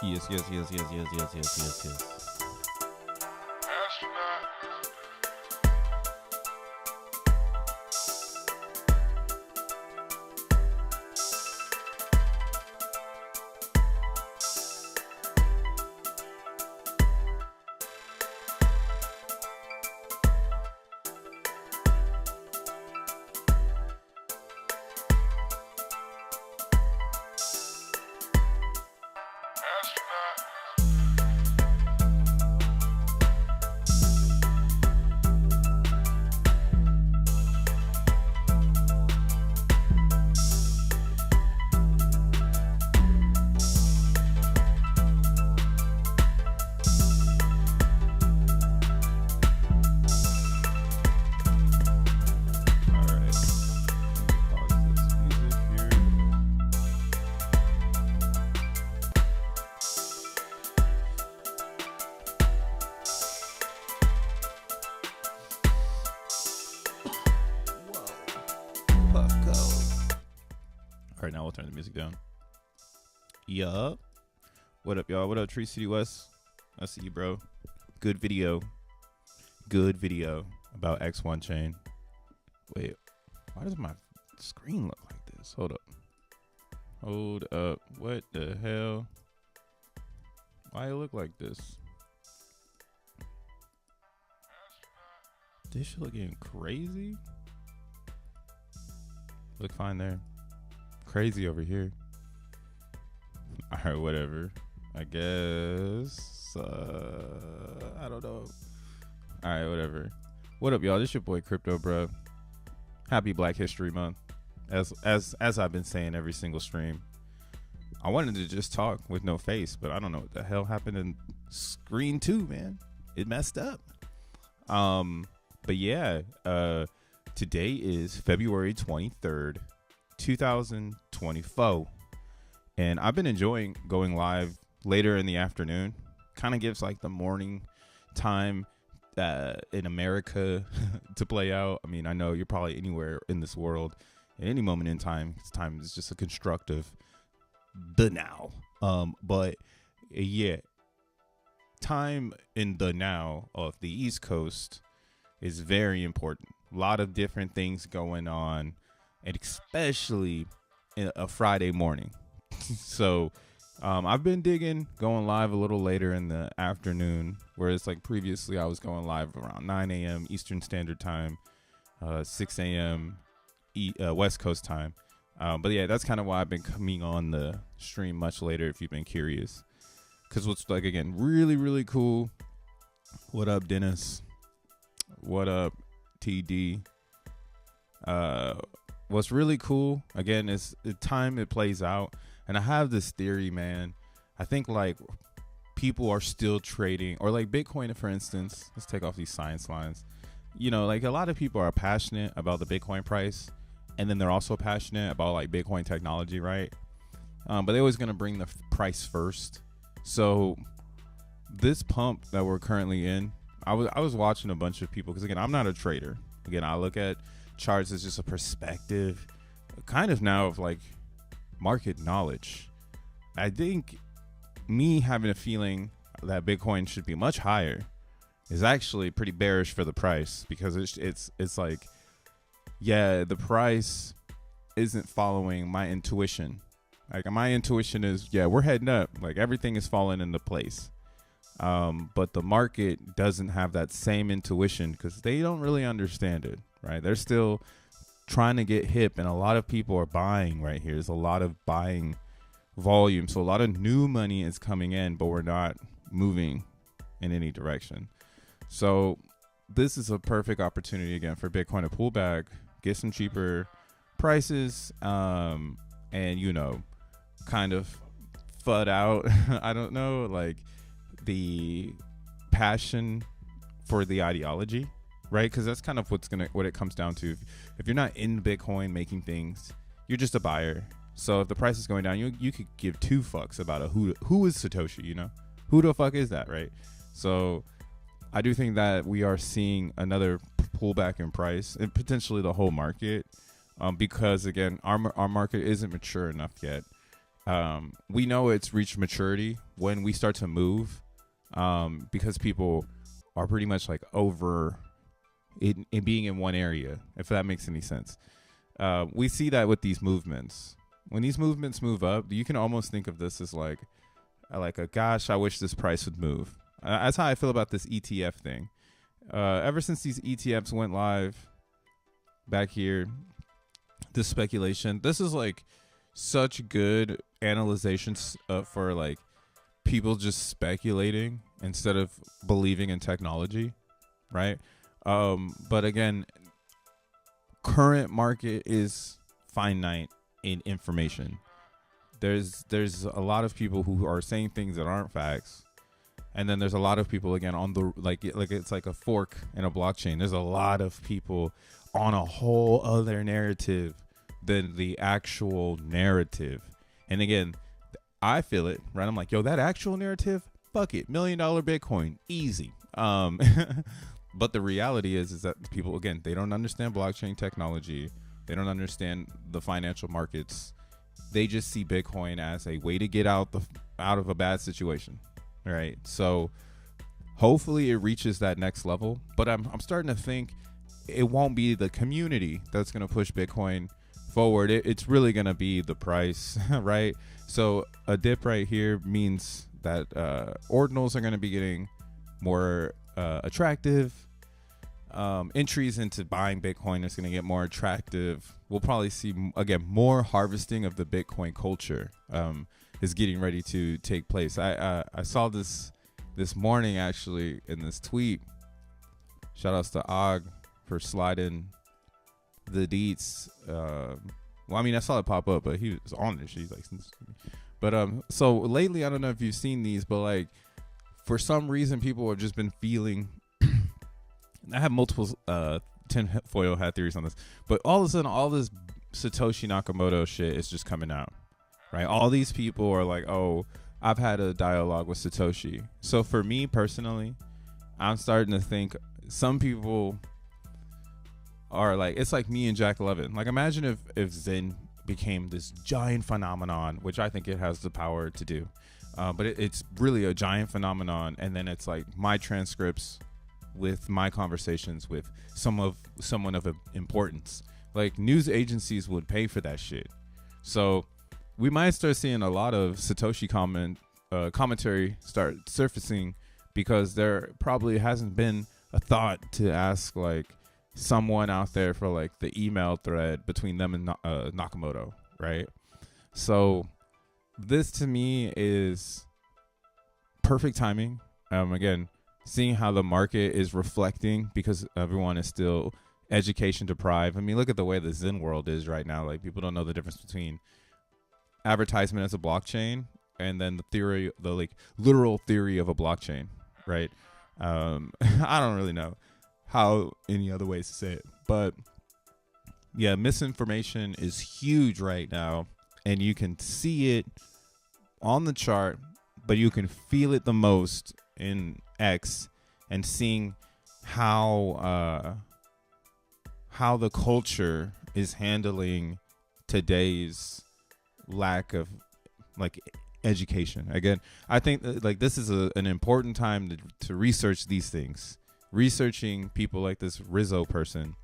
Yes, yes, yes, yes, yes, yes, yes, yes, yes. All right, now we'll turn the music down. Yup. What up, y'all? What up, Tree City West? I see you, bro. Good video. Good video about X1 chain. Wait, why does my screen look like this? Hold up. Hold up. What the hell? Why it look like this? This shit looking crazy. Look fine there. Crazy over here. All right, whatever. I guess. I don't know. All right, whatever. What up, y'all? This your boy Crypto, bro. Happy Black History Month. As I've been saying every single stream. I wanted to just talk with no face, but I don't know what the hell happened in screen 2, man. It messed up. But yeah, today is February 23rd, 2024. And I've been enjoying going live later in the afternoon. Kind of gives like the morning time in America to play out. I mean, I know you're probably anywhere in this world at any moment in time. Time is just a constructive the now. But yeah, time in the now of the East Coast is very important. A lot of different things going on, and especially in a Friday morning. So I've been digging going live a little later in the afternoon, whereas like previously I was going live around 9 a.m. Eastern Standard Time, 6 a.m. West Coast time. But yeah, that's kind of why I've been coming on the stream much later, if you've been curious. Because what's like, again, really, really cool. What up, Dennis? What up, TD? What's really cool, again, is the time it plays out. And I have this theory, man. I think like people are still trading, or like Bitcoin, for instance. Let's take off these science lines. You know, like a lot of people are passionate about the Bitcoin price, and then they're also passionate about like Bitcoin technology, right? But they're always going to bring the price first. So this pump that we're currently in, I was watching a bunch of people, because again, I'm not a trader. Again, I look at charts as just a perspective, kind of now of like market knowledge. I think me having a feeling that Bitcoin should be much higher is actually pretty bearish for the price, because it's like, yeah, the price isn't following my intuition. Like my intuition is, yeah, we're heading up, like everything is falling into place. But the market doesn't have that same intuition, because they don't really understand it, right? They're still trying to get hip, and a lot of people are buying right here. There's a lot of buying volume, so a lot of new money is coming in, but we're not moving in any direction. So this is a perfect opportunity again for Bitcoin to pull back, get some cheaper prices, and you know, kind of FUD out. I don't know, like the passion for the ideology, right? Because that's kind of what it comes down to. If you're not in Bitcoin making things, you're just a buyer. So if the price is going down, you could give two fucks about who is Satoshi, you know? Who the fuck is that, right? So I do think that we are seeing another pullback in price, and potentially the whole market, because again, our market isn't mature enough yet. We know it's reached maturity when we start to move, because people are pretty much like over it being in one area, if that makes any sense. We see that with these movements. When these movements move up, you can almost think of this as like a gosh, I wish this price would move. That's how I feel about this ETF thing. Ever since these ETFs went live back here, this speculation, this is like such good analyzations for like people just speculating instead of believing in technology, right? But again, current market is finite in information. There's a lot of people who are saying things that aren't facts, and then there's a lot of people again on the like it's like a fork in a blockchain. There's a lot of people on a whole other narrative than the actual narrative. And again, I feel it, right? I'm like, yo, that actual narrative, fuck it, $1 million Bitcoin, easy. But the reality is that people, again, they don't understand blockchain technology. They don't understand the financial markets. They just see Bitcoin as a way to get out of a bad situation, right? So hopefully it reaches that next level. But I'm starting to think it won't be the community that's going to push Bitcoin forward. It's really going to be the price, right? So a dip right here means that ordinals are going to be getting more attractive. Entries into buying Bitcoin is going to get more attractive. We'll probably see, again, more harvesting of the Bitcoin culture is getting ready to take place. I saw this morning, actually, in this tweet. Shout outs to Og for sliding the deets. Well, I mean, I saw it pop up, but he was on this. He's like, but so lately, I don't know if you've seen these, but like for some reason, people have just been feeling. I have multiple tinfoil hat theories on this, but all of a sudden, all this Satoshi Nakamoto shit is just coming out, right? All these people are like, oh, I've had a dialogue with Satoshi. So for me personally, I'm starting to think some people are like, it's like me and Jack Levin. Like, imagine if Zen became this giant phenomenon, which I think it has the power to do. But it's really a giant phenomenon. And then it's like my transcripts with my conversations with someone of importance. Like, news agencies would pay for that shit. So we might start seeing a lot of Satoshi commentary start surfacing, because there probably hasn't been a thought to ask like someone out there for like the email thread between them and Nakamoto, right? So this to me is perfect timing. Again, seeing how the market is reflecting, because everyone is still education deprived. I mean, look at the way the Zen world is right now. Like, people don't know the difference between advertisement as a blockchain and then the like literal theory of a blockchain, right? I don't really know how any other ways to say it, but yeah, misinformation is huge right now, and you can see it on the chart, but you can feel it the most in X, and seeing how the culture is handling today's lack of like education. Again, I think like this is an important time to research these things, researching people like this Rizzo person,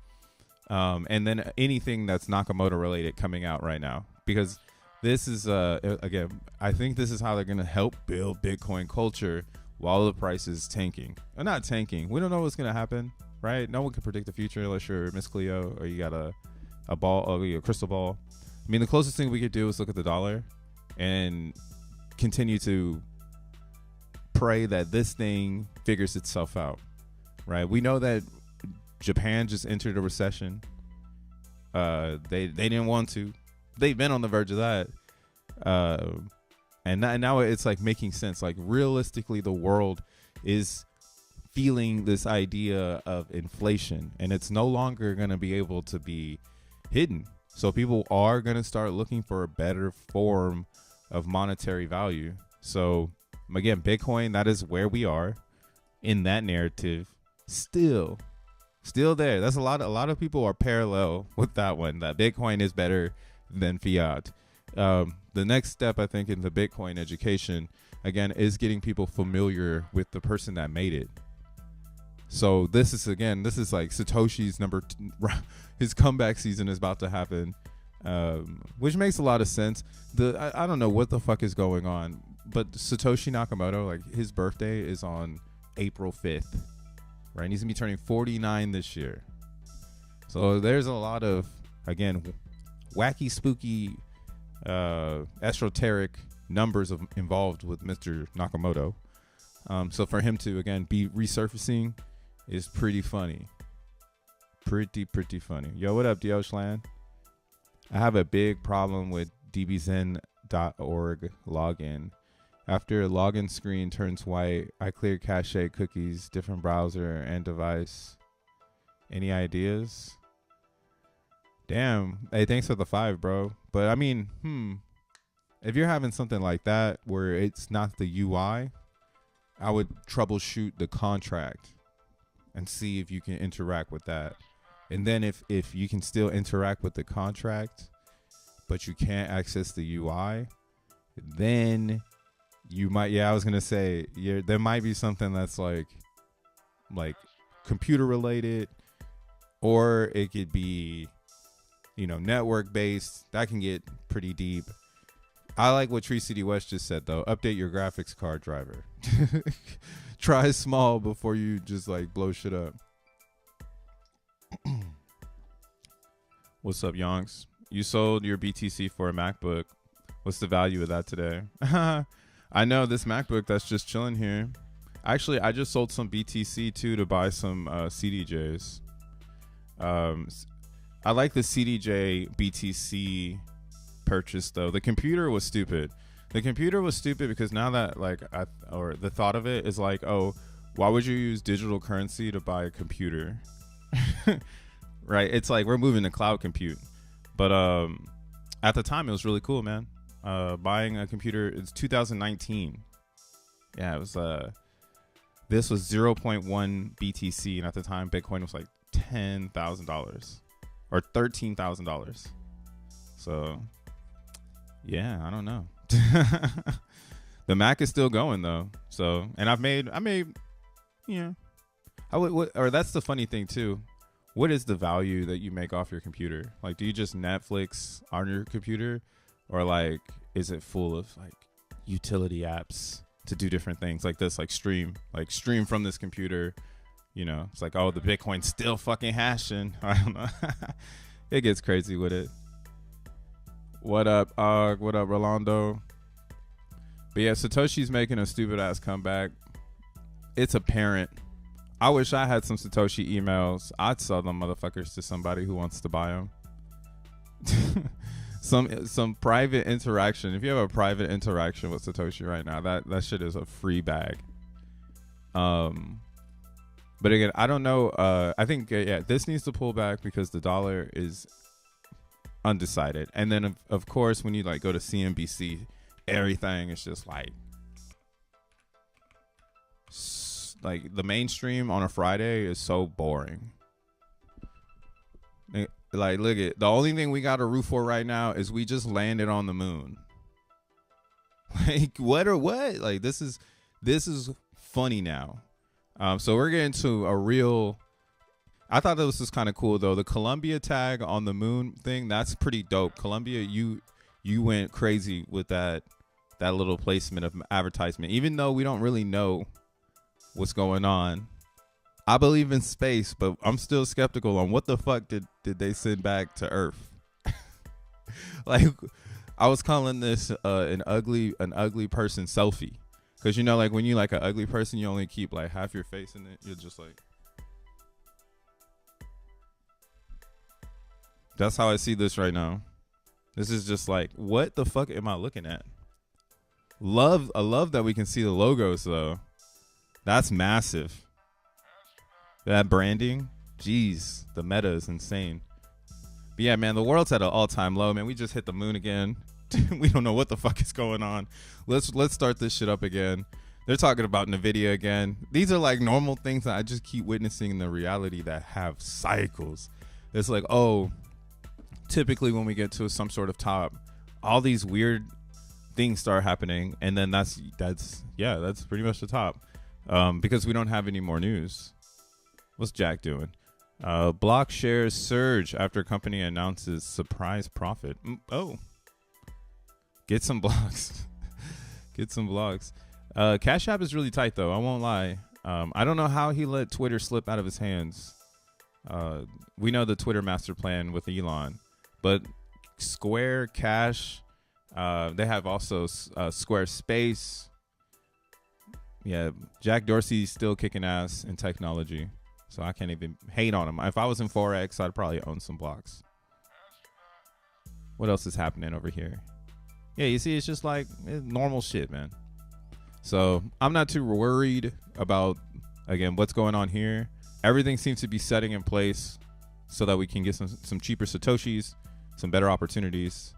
and then anything that's Nakamoto related coming out right now, because this is again, I think this is how they're gonna help build Bitcoin culture while the price is tanking. Or not tanking, we don't know what's gonna happen, right? No one can predict the future unless you're Miss Cleo or you got a ball or a crystal ball. I mean, the closest thing we could do is look at the dollar and continue to pray that this thing figures itself out, right? We know that Japan just entered a recession. They didn't want to. They've been on the verge of that. And now it's like making sense. Like, realistically, the world is feeling this idea of inflation, and it's no longer going to be able to be hidden. So people are going to start looking for a better form of monetary value. So again, Bitcoin, that is where we are in that narrative. Still there. That's a lot of people are parallel with that one, that Bitcoin is better than fiat. The next step, I think, in the Bitcoin education, again, is getting people familiar with the person that made it. So this is like Satoshi's his comeback season is about to happen, which makes a lot of sense. I don't know what the fuck is going on, but Satoshi Nakamoto, like, his birthday is on April 5th, right? And he's gonna be turning 49 this year. So there's a lot of, again, wacky, spooky, esoteric numbers involved with Mr. Nakamoto. So for him to, again, be resurfacing is pretty funny. Pretty funny. Yo, what up, Dioshland? I have a big problem with dbzen.org login. After a login screen turns white, I clear cache cookies, different browser and device. Any ideas? Damn. Hey, thanks for the 5, bro. But I mean, if you're having something like that where it's not the UI, I would troubleshoot the contract and see if you can interact with that. And then if you can still interact with the contract, but you can't access the UI, then you might, I was going to say, there might be something that's like computer related, or it could be, network based. That can get pretty deep. I like what Tree City West just said, though. Update your graphics card driver. Try small before you just like blow shit up. What's up, Yonks? You sold your BTC for a MacBook. What's the value of that today? I know this MacBook that's just chilling here. Actually, I just sold some BTC too to buy some CDJs. I like the CDJ BTC purchase though. The computer was stupid. Because now that the thought of it is like, oh, why would you use digital currency to buy a computer? Right? It's like we're moving to cloud compute. But at the time it was really cool, man. Buying a computer, it's 2019. Yeah, it was this was 0.1 BTC, and at the time Bitcoin was like $10,000 or $13,000. So yeah, I don't know. The Mac is still going though. So, and I made, or that's the funny thing too. What is the value that you make off your computer? Like, do you just Netflix on your computer, or like, is it full of like utility apps to do different things like this, like stream from this computer? It's like, oh, the Bitcoin's still fucking hashing. I don't know. It gets crazy with it. What up, what up, Rolando? But yeah, Satoshi's making a stupid ass comeback. It's apparent. I wish I had some Satoshi emails. I'd sell them motherfuckers to somebody who wants to buy them. some private interaction. If you have a private interaction with Satoshi right now, that shit is a free bag. But again, I don't know. I think this needs to pull back because the dollar is undecided. And then of course, when you like go to CNBC, everything is just like the mainstream on a Friday is so boring. Like, look at the only thing we got to root for right now is we just landed on the moon. Like, what or what? Like, this is funny now. So we're getting to a real. I thought this was kind of cool though. The Columbia tag on the moon thing, that's pretty dope. Columbia, you went crazy with that little placement of advertisement, even though we don't really know what's going on. I believe in space, but I'm still skeptical on what the fuck did they send back to Earth. Like, I was calling this an ugly person selfie, because like when you like an ugly person, you only keep like half your face in it. You're just like, that's how I see this right now. This is just like, what the fuck am I looking at? I love that we can see the logos though. That's massive. That branding, jeez, the meta is insane. But yeah, man, the world's at an all-time low, man. We just hit the moon again. We don't know what the fuck is going on. Let's start this shit up again. They're talking about NVIDIA again. These are like normal things that I just keep witnessing in the reality that have cycles. It's like, oh, typically when we get to some sort of top, all these weird things start happening, and then that's pretty much the top. Because we don't have any more news. What's Jack doing? Block shares surge after company announces surprise profit. Oh, get some blocks. Get some blocks. Cash App is really tight though. I won't lie. I don't know how he let Twitter slip out of his hands. We know the Twitter master plan with Elon, but Square, Cash, they have also Squarespace. Yeah, Jack Dorsey's still kicking ass in technology, so I can't even hate on him. If I was in Forex, I'd probably own some blocks. What else is happening over here? Yeah, you see, it's just like normal shit, man. So I'm not too worried about, again, what's going on here. Everything seems to be setting in place so that we can get some cheaper Satoshis, some better opportunities,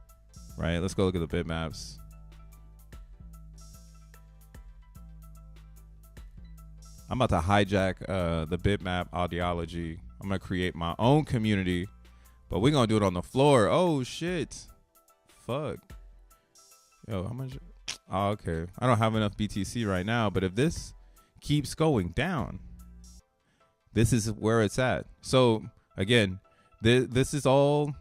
right? Let's go look at the bitmaps. I'm about to hijack the bitmap ideology. I'm going to create my own community, but we're going to do it on the floor. Oh, shit. Fuck. Yo, how much? Oh, okay. I don't have enough BTC right now, but if this keeps going down, this is where it's at. So, again, this is all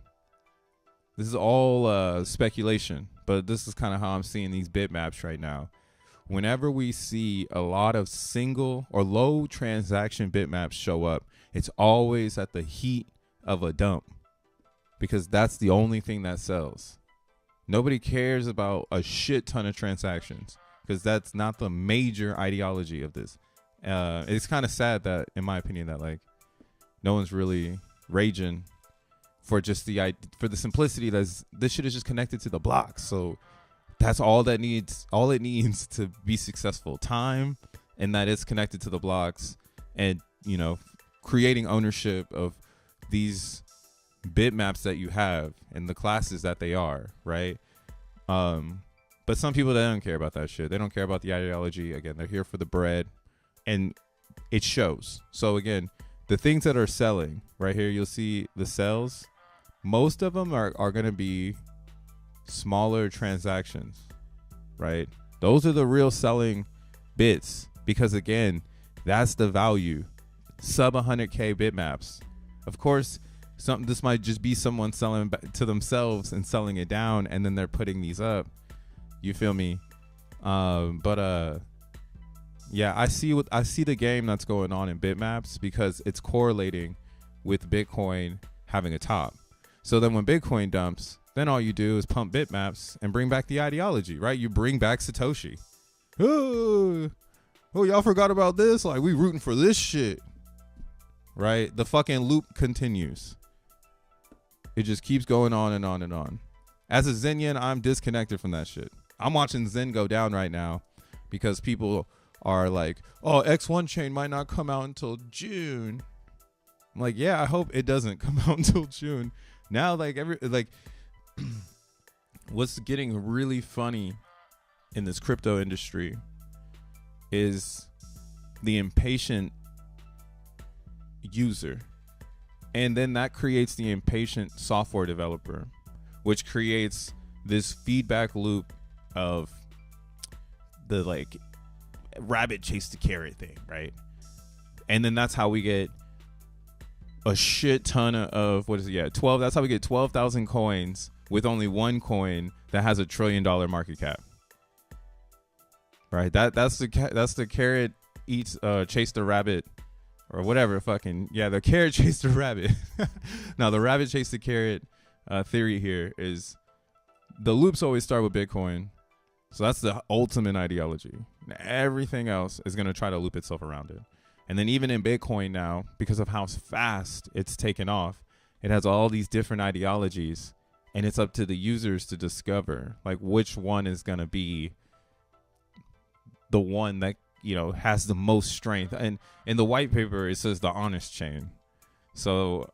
speculation, but this is kind of how I'm seeing these bitmaps right now. Whenever we see a lot of single or low transaction bitmaps show up, it's always at the heat of a dump, because that's the only thing that sells. Nobody cares about a shit ton of transactions, because that's not the major ideology of this. It's kind of sad that, in my opinion, that like no one's really raging for just for the simplicity that this shit is just connected to the blocks. So that's all it needs to be successful. Time, and that it's connected to the blocks, and creating ownership of these bitmaps that you have and the classes that they are, right? But some people, they don't care about that shit. They don't care about the ideology. Again, they're here for the bread, and it shows. So again, the things that are selling right here, you'll see the sales. Most of them are going to be smaller transactions, right? Those are the real selling bits, because again, that's the value. Sub 100K bitmaps. Of course, this might just be someone selling to themselves and selling it down, and then they're putting these up. You feel me? Yeah, I see the game that's going on in bitmaps, because it's correlating with Bitcoin having a top. So then when Bitcoin dumps, then all you do is pump bitmaps and bring back the ideology, right? You bring back Satoshi. Oh, y'all forgot about this? Like, we rooting for this shit, right? The fucking loop continues. It just keeps going on and on and on. As a Xenian, I'm disconnected from that shit. I'm watching Zen go down right now because people are like, oh, X1 chain might not come out until June. I'm like, yeah, I hope it doesn't come out until June. Now, what's getting really funny in this crypto industry is the impatient user. And then that creates the impatient software developer, which creates this feedback loop of the rabbit chase the carrot thing, right? And then that's how we get a shit ton of 12. That's how we get 12,000 coins with only one coin that has $1 trillion market cap, right? That's the carrot eats chase the rabbit, or whatever. The carrot chased the rabbit. Now the rabbit chased the carrot theory here is the loops always start with Bitcoin. So that's the ultimate ideology. Everything else is going to try to loop itself around it. And then even in Bitcoin now, because of how fast it's taken off, it has all these different ideologies, and it's up to the users to discover which one is going to be the one that has the most strength. And in the white paper, it says the honest chain. So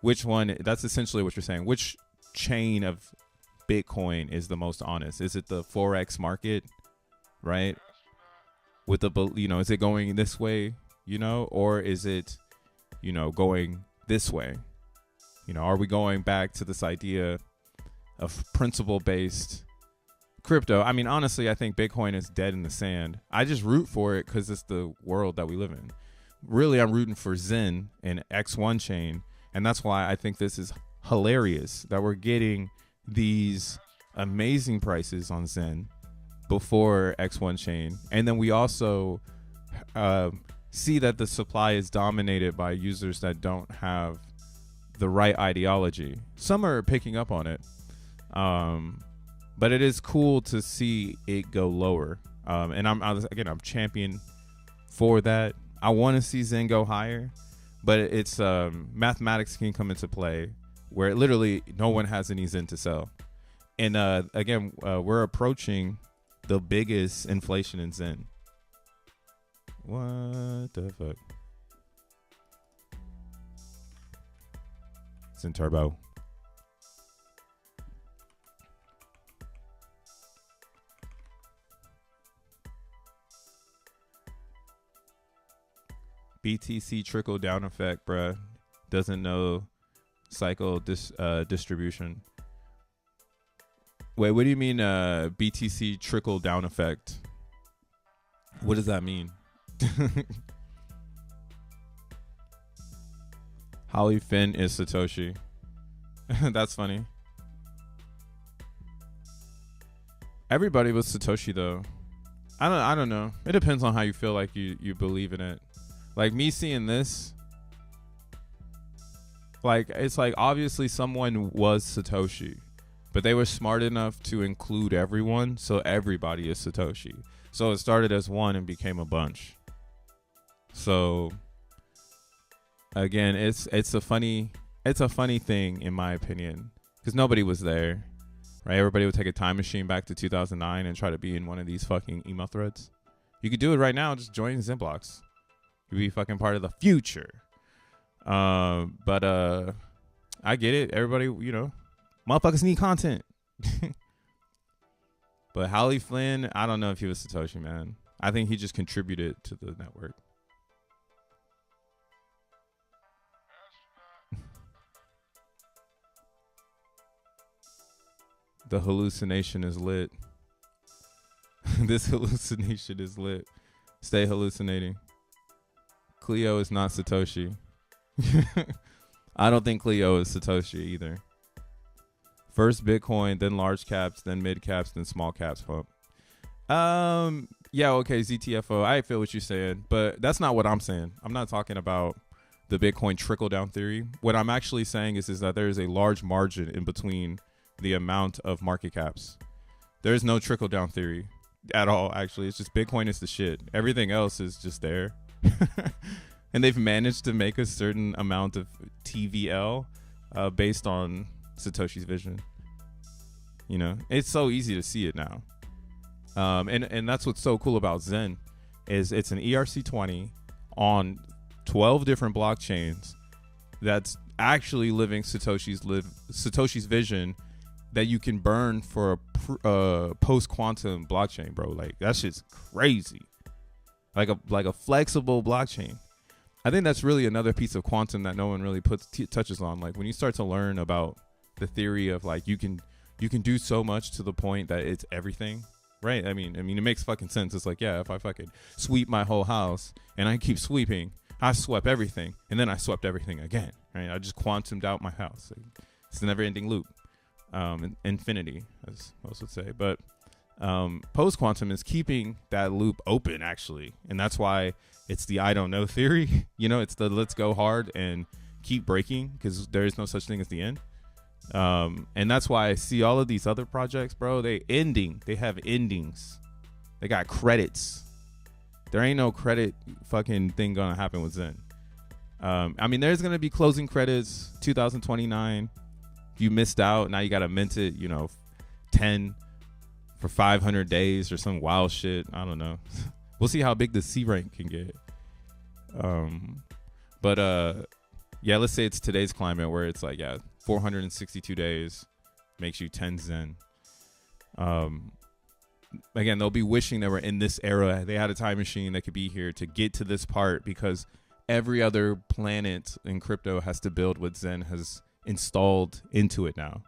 which one? That's essentially what you're saying. Which chain of Bitcoin is the most honest? Is it the Forex market, right? With the is it going this way, or is it going this way? Are we going back to this idea of principle based crypto. I mean, honestly, I think Bitcoin is dead in the sand. I just root for it because it's the world that we live in. Really, I'm rooting for Zen and X1 chain. And that's why I think this is hilarious that we're getting these amazing prices on Zen before X1 chain. And then we also see that the supply is dominated by users that don't have the right ideology. Some are picking up on it. But it is cool to see it go lower. And I'm champion for that. I want to see Zen go higher, but it's mathematics can come into play where literally no one has any Zen to sell. And again, we're approaching the biggest inflation in Zen. What the fuck? Zen Turbo. BTC trickle down effect, bruh. Doesn't know cycle distribution. Wait, what do you mean BTC trickle down effect? What does that mean? Holly Finn is Satoshi. That's funny. Everybody was Satoshi though. I don't know. It depends on how you feel like you believe in it. Like me seeing this, like it's like obviously someone was Satoshi, but they were smart enough to include everyone, so everybody is Satoshi. So it started as one and became a bunch. So again, it's a funny thing in my opinion, because nobody was there, right? Everybody would take a time machine back to 2009 and try to be in one of these fucking email threads. You could do it right now. Just join XENblocks. You'd be fucking part of the future. But I get it. Everybody, motherfuckers need content. But Holly Flynn, I don't know if he was Satoshi, man. I think he just contributed to the network. The hallucination is lit. This hallucination is lit. Stay hallucinating. Cleo is not Satoshi. I don't think Cleo is Satoshi either. First Bitcoin, then large caps, then mid caps, then small caps pump. Yeah, okay, ZTFO. I feel what you're saying, but that's not what I'm saying. I'm not talking about the Bitcoin trickle down theory. What I'm actually saying is that there is a large margin in between the amount of market caps. There is no trickle down theory at all, actually. It's just Bitcoin is the shit. Everything else is just there. And they've managed to make a certain amount of TVL based on Satoshi's vision. It's so easy to see it now. And that's what's so cool about Zen is it's an ERC20 on 12 different blockchains that's actually living Satoshi's vision that you can burn for a post-quantum blockchain, bro. Like that shit's crazy. Like a flexible blockchain. I think that's really another piece of quantum that no one really touches on. Like when you start to learn about the theory of like you can do so much to the point that it's everything, right? I mean it makes fucking sense. It's like, yeah, if I fucking sweep my whole house and I keep sweeping, I swept everything and then I swept everything again, right? I just quantumed out my house. It's a never-ending loop, infinity, as most would say. But post-quantum is keeping that loop open, actually, and that's why it's the I don't know theory. It's the let's go hard and keep breaking because there is no such thing as the end. And that's why I see all of these other projects, bro. They have endings. They got credits. There ain't no credit fucking thing gonna happen with Zen. There's gonna be closing credits 2029. If you missed out, now you gotta mint it, 10 for 500 days or some wild shit. I don't know. We'll see how big the C rank can get. Yeah, let's say it's today's climate where it's like, 462 days makes you 10 Zen. Again, they'll be wishing they were in this era. They had a time machine that could be here to get to this part because every other planet in crypto has to build what Zen has installed into it now.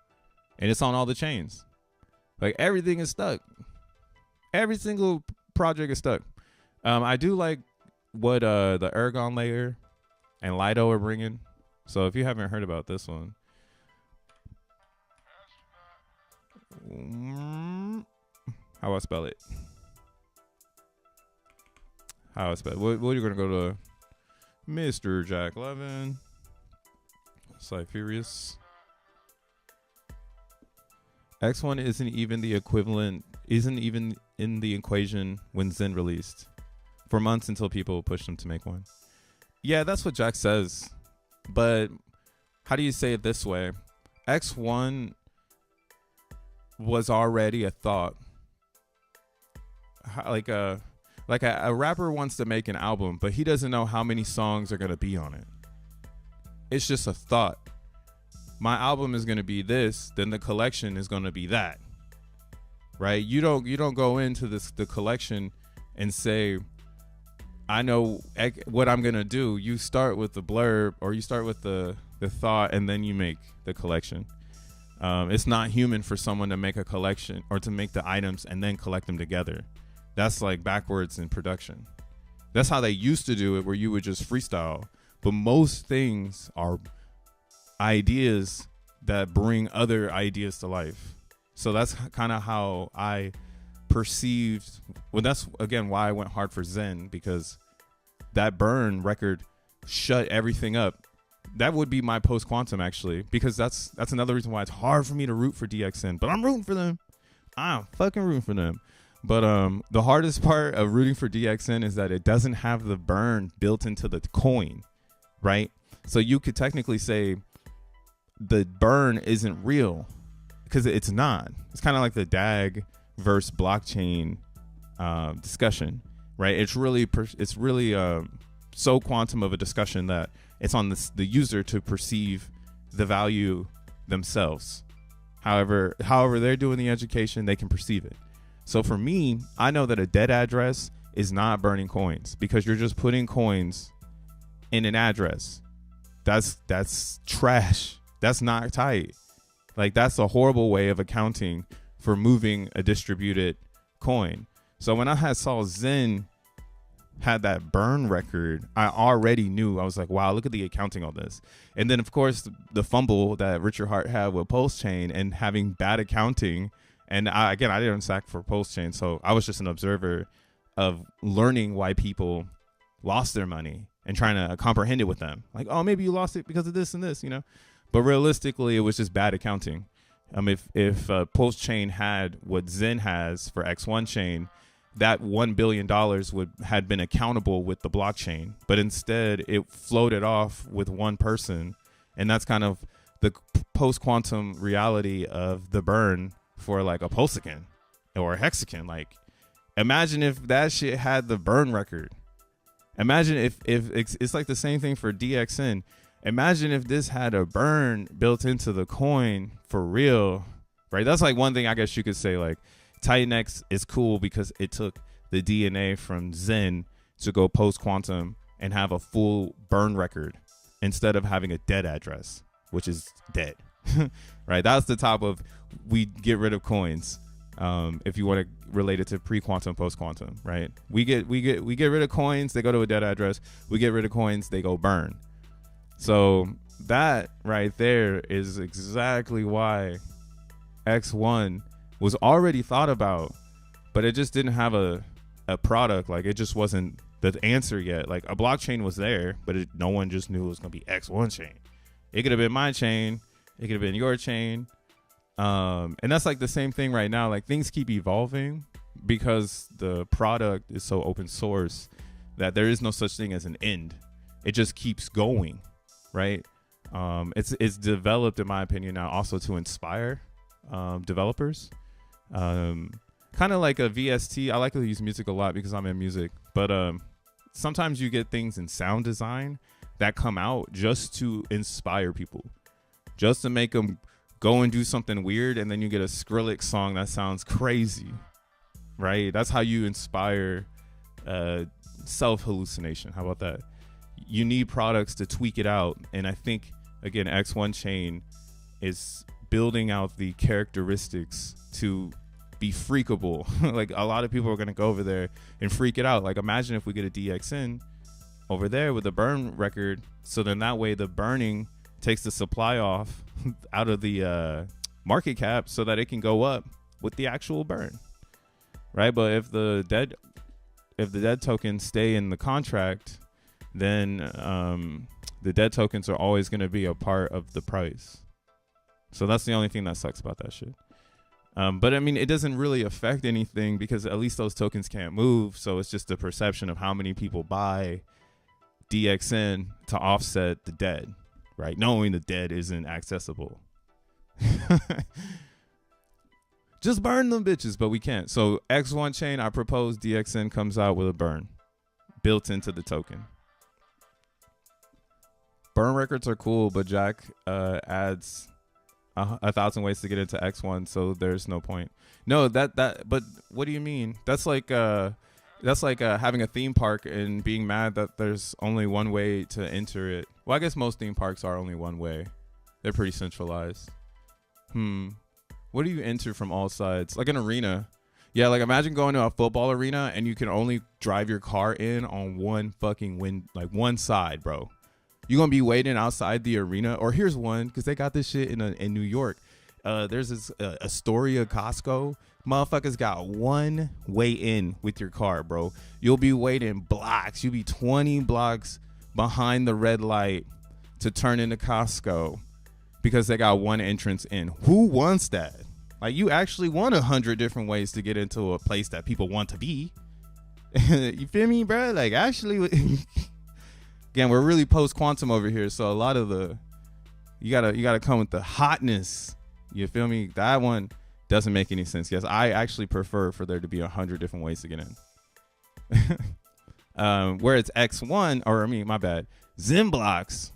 and it's on all the chains. Like everything is stuck. Every single project is stuck. I do like what the Ergon layer and Lido are bringing. So if you haven't heard about this one, how I spell it? How I spell it? What are you gonna go to? Mr. Jack Levin, Cypherius. X1 isn't even the equivalent, isn't even in the equation when Xen released. For months until people pushed them to make one. Yeah, that's what Jack says. But how do you say it this way? X1 was already a thought. Like a rapper wants to make an album, but he doesn't know how many songs are going to be on it. It's just a thought. My album is going to be this, then the collection is going to be that. Right? You don't go into the collection and say, I know what I'm going to do. You start with the blurb, or you start with the thought, and then you make the collection. It's not human for someone to make a collection or to make the items and then collect them together. That's like backwards in production. That's how they used to do it, where you would just freestyle. But most things are ideas that bring other ideas to life. So that's kind of how I perceived. Well, that's again why I went hard for Xen, because that Burn record shut everything up. That would be my post quantum, actually, because that's another reason why it's hard for me to root for DXN. But I'm rooting for them. I'm fucking rooting for them. But the hardest part of rooting for DXN is that it doesn't have the burn built into the coin, right? So you could technically say the burn isn't real, because it's not. It's kind of like the DAG versus blockchain discussion, right? It's really so quantum of a discussion that it's on the user to perceive the value themselves. However they're doing the education, they can perceive it. So for me, I know that a dead address is not burning coins, because you're just putting coins in an address. That's trash. That's not tight. Like, that's a horrible way of accounting for moving a distributed coin. So when I saw Xen had that burn record, I already knew. I was like, wow, look at the accounting on this. And then, of course, the fumble that Richard Hart had with Pulse Chain and having bad accounting. And I didn't sack for Pulse Chain, so I was just an observer of learning why people lost their money and trying to comprehend it with them. Like, oh, maybe you lost it because of this and this, you know. But realistically, it was just bad accounting. If Pulse Chain had what Xen has for X1 chain, that $1 billion had been accountable with the blockchain. But instead, it floated off with one person, and that's kind of the post-quantum reality of the burn for like a Pulsican or a Hexagon. Like, imagine if that shit had the burn record. Imagine if it's like the same thing for DXN. Imagine if this had a burn built into the coin for real, right? That's like one thing I guess you could say, like Titanx is cool because it took the DNA from Xen to go post quantum and have a full burn record instead of having a dead address, which is dead. Right? That's the top of, we get rid of coins. If you want to relate it to pre-quantum, post-quantum, right? We get rid of coins, they go to a dead address. We get rid of coins, they go burn. So that right there is exactly why X1 was already thought about, but it just didn't have a product. Like, it just wasn't the answer yet. Like, a blockchain was there, but no one just knew it was going to be X1 chain. It could have been my chain. It could have been your chain. And that's like the same thing right now. Like, things keep evolving because the product is so open source that there is no such thing as an end. It just keeps going, right? It's developed, in my opinion, now also to inspire developers. Kind of like a VST. I like to use music a lot because I'm in music, but sometimes you get things in sound design that come out just to inspire people, just to make them go and do something weird, and then you get a Skrillex song that sounds crazy, right? That's how you inspire self-hallucination. How about that? You need products to tweak it out, and I think, again, X1 chain is building out the characteristics to be freakable. Like a lot of people are going to go over there and freak it out. Like imagine if we get a DXN over there with a burn record. So then that way the burning takes the supply off out of the market cap so that it can go up with the actual burn. Right. But if the dead tokens stay in the contract, then the dead tokens are always going to be a part of the price. So that's the only thing that sucks about that shit. But I mean, it doesn't really affect anything because at least those tokens can't move. So it's just the perception of how many people buy DXN to offset the dead, right? Knowing the dead isn't accessible. Just burn them bitches, but we can't. So X1 chain, I propose DXN comes out with a burn built into the token. Burn records are cool, but Jack adds 1,000 ways to get into X1, so there's no point. No, but what do you mean? That's like having a theme park and being mad that there's only one way to enter it. Well, I guess most theme parks are only one way. They're pretty centralized. What do you enter from all sides? Like an arena. Yeah, like imagine going to a football arena and you can only drive your car in on one fucking one side, bro. You're going to be waiting outside the arena. Or here's one, because they got this shit in New York. There's this Astoria Costco. Motherfuckers got one way in with your car, bro. You'll be waiting blocks. You'll be 20 blocks behind the red light to turn into Costco because they got one entrance in. Who wants that? Like, you actually want 100 different ways to get into a place that people want to be. You feel me, bro? Like, actually... Again, we're really post-quantum over here, so a lot of you gotta come with the hotness. You feel me? That one doesn't make any sense. Yes, I actually prefer for there to be 100 different ways to get in. Where it's X1, or I mean, my bad, XENblocks,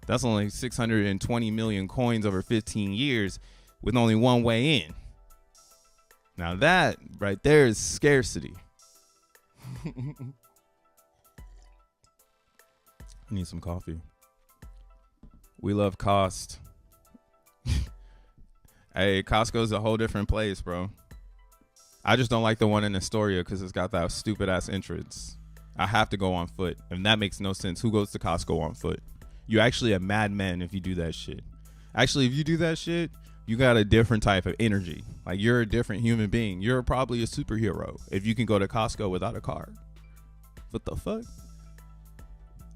that's only 620 million coins over 15 years with only one way in. Now that right there is scarcity. I need some coffee. We love cost. Hey, Costco's a whole different place, bro. I just don't like the one in Astoria because it's got that stupid ass entrance. I have to go on foot, and that makes no sense. Who goes to Costco on foot? You're actually a madman if you do that shit. Actually, if you do that shit, you got a different type of energy. Like, you're a different human being. You're probably a superhero if you can go to Costco without a car. What the fuck?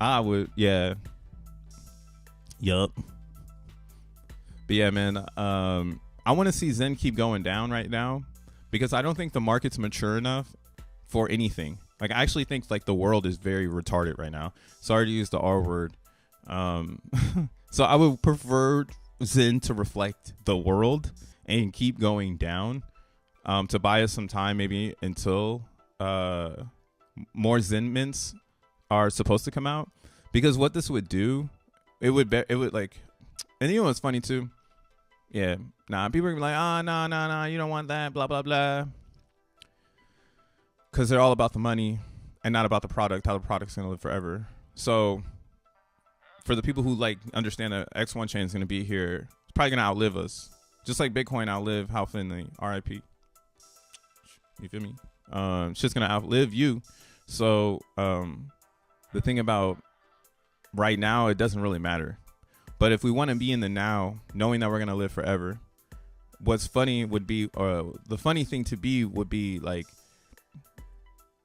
I would, yeah. Yup. But yeah, man, I want to see Zen keep going down right now because I don't think the market's mature enough for anything. Like, I actually think like the world is very retarded right now. Sorry to use the R word. So I would prefer Zen to reflect the world and keep going down, to buy us some time, maybe until more Zen mints are supposed to come out, because what this would do, it would like, and you know what's funny too? Yeah, people are gonna be like, no, you don't want that, blah blah blah, because they're all about the money and not about the product, how the product's gonna live forever. So for the people who like understand that X1 chain is gonna be here, it's probably gonna outlive us, just like Bitcoin outlived Hal Finley, RIP. You feel me? It's just gonna outlive you. So the thing about right now, it doesn't really matter. But if we want to be in the now, knowing that we're going to live forever, what's funny would be, or the funny thing to be would be like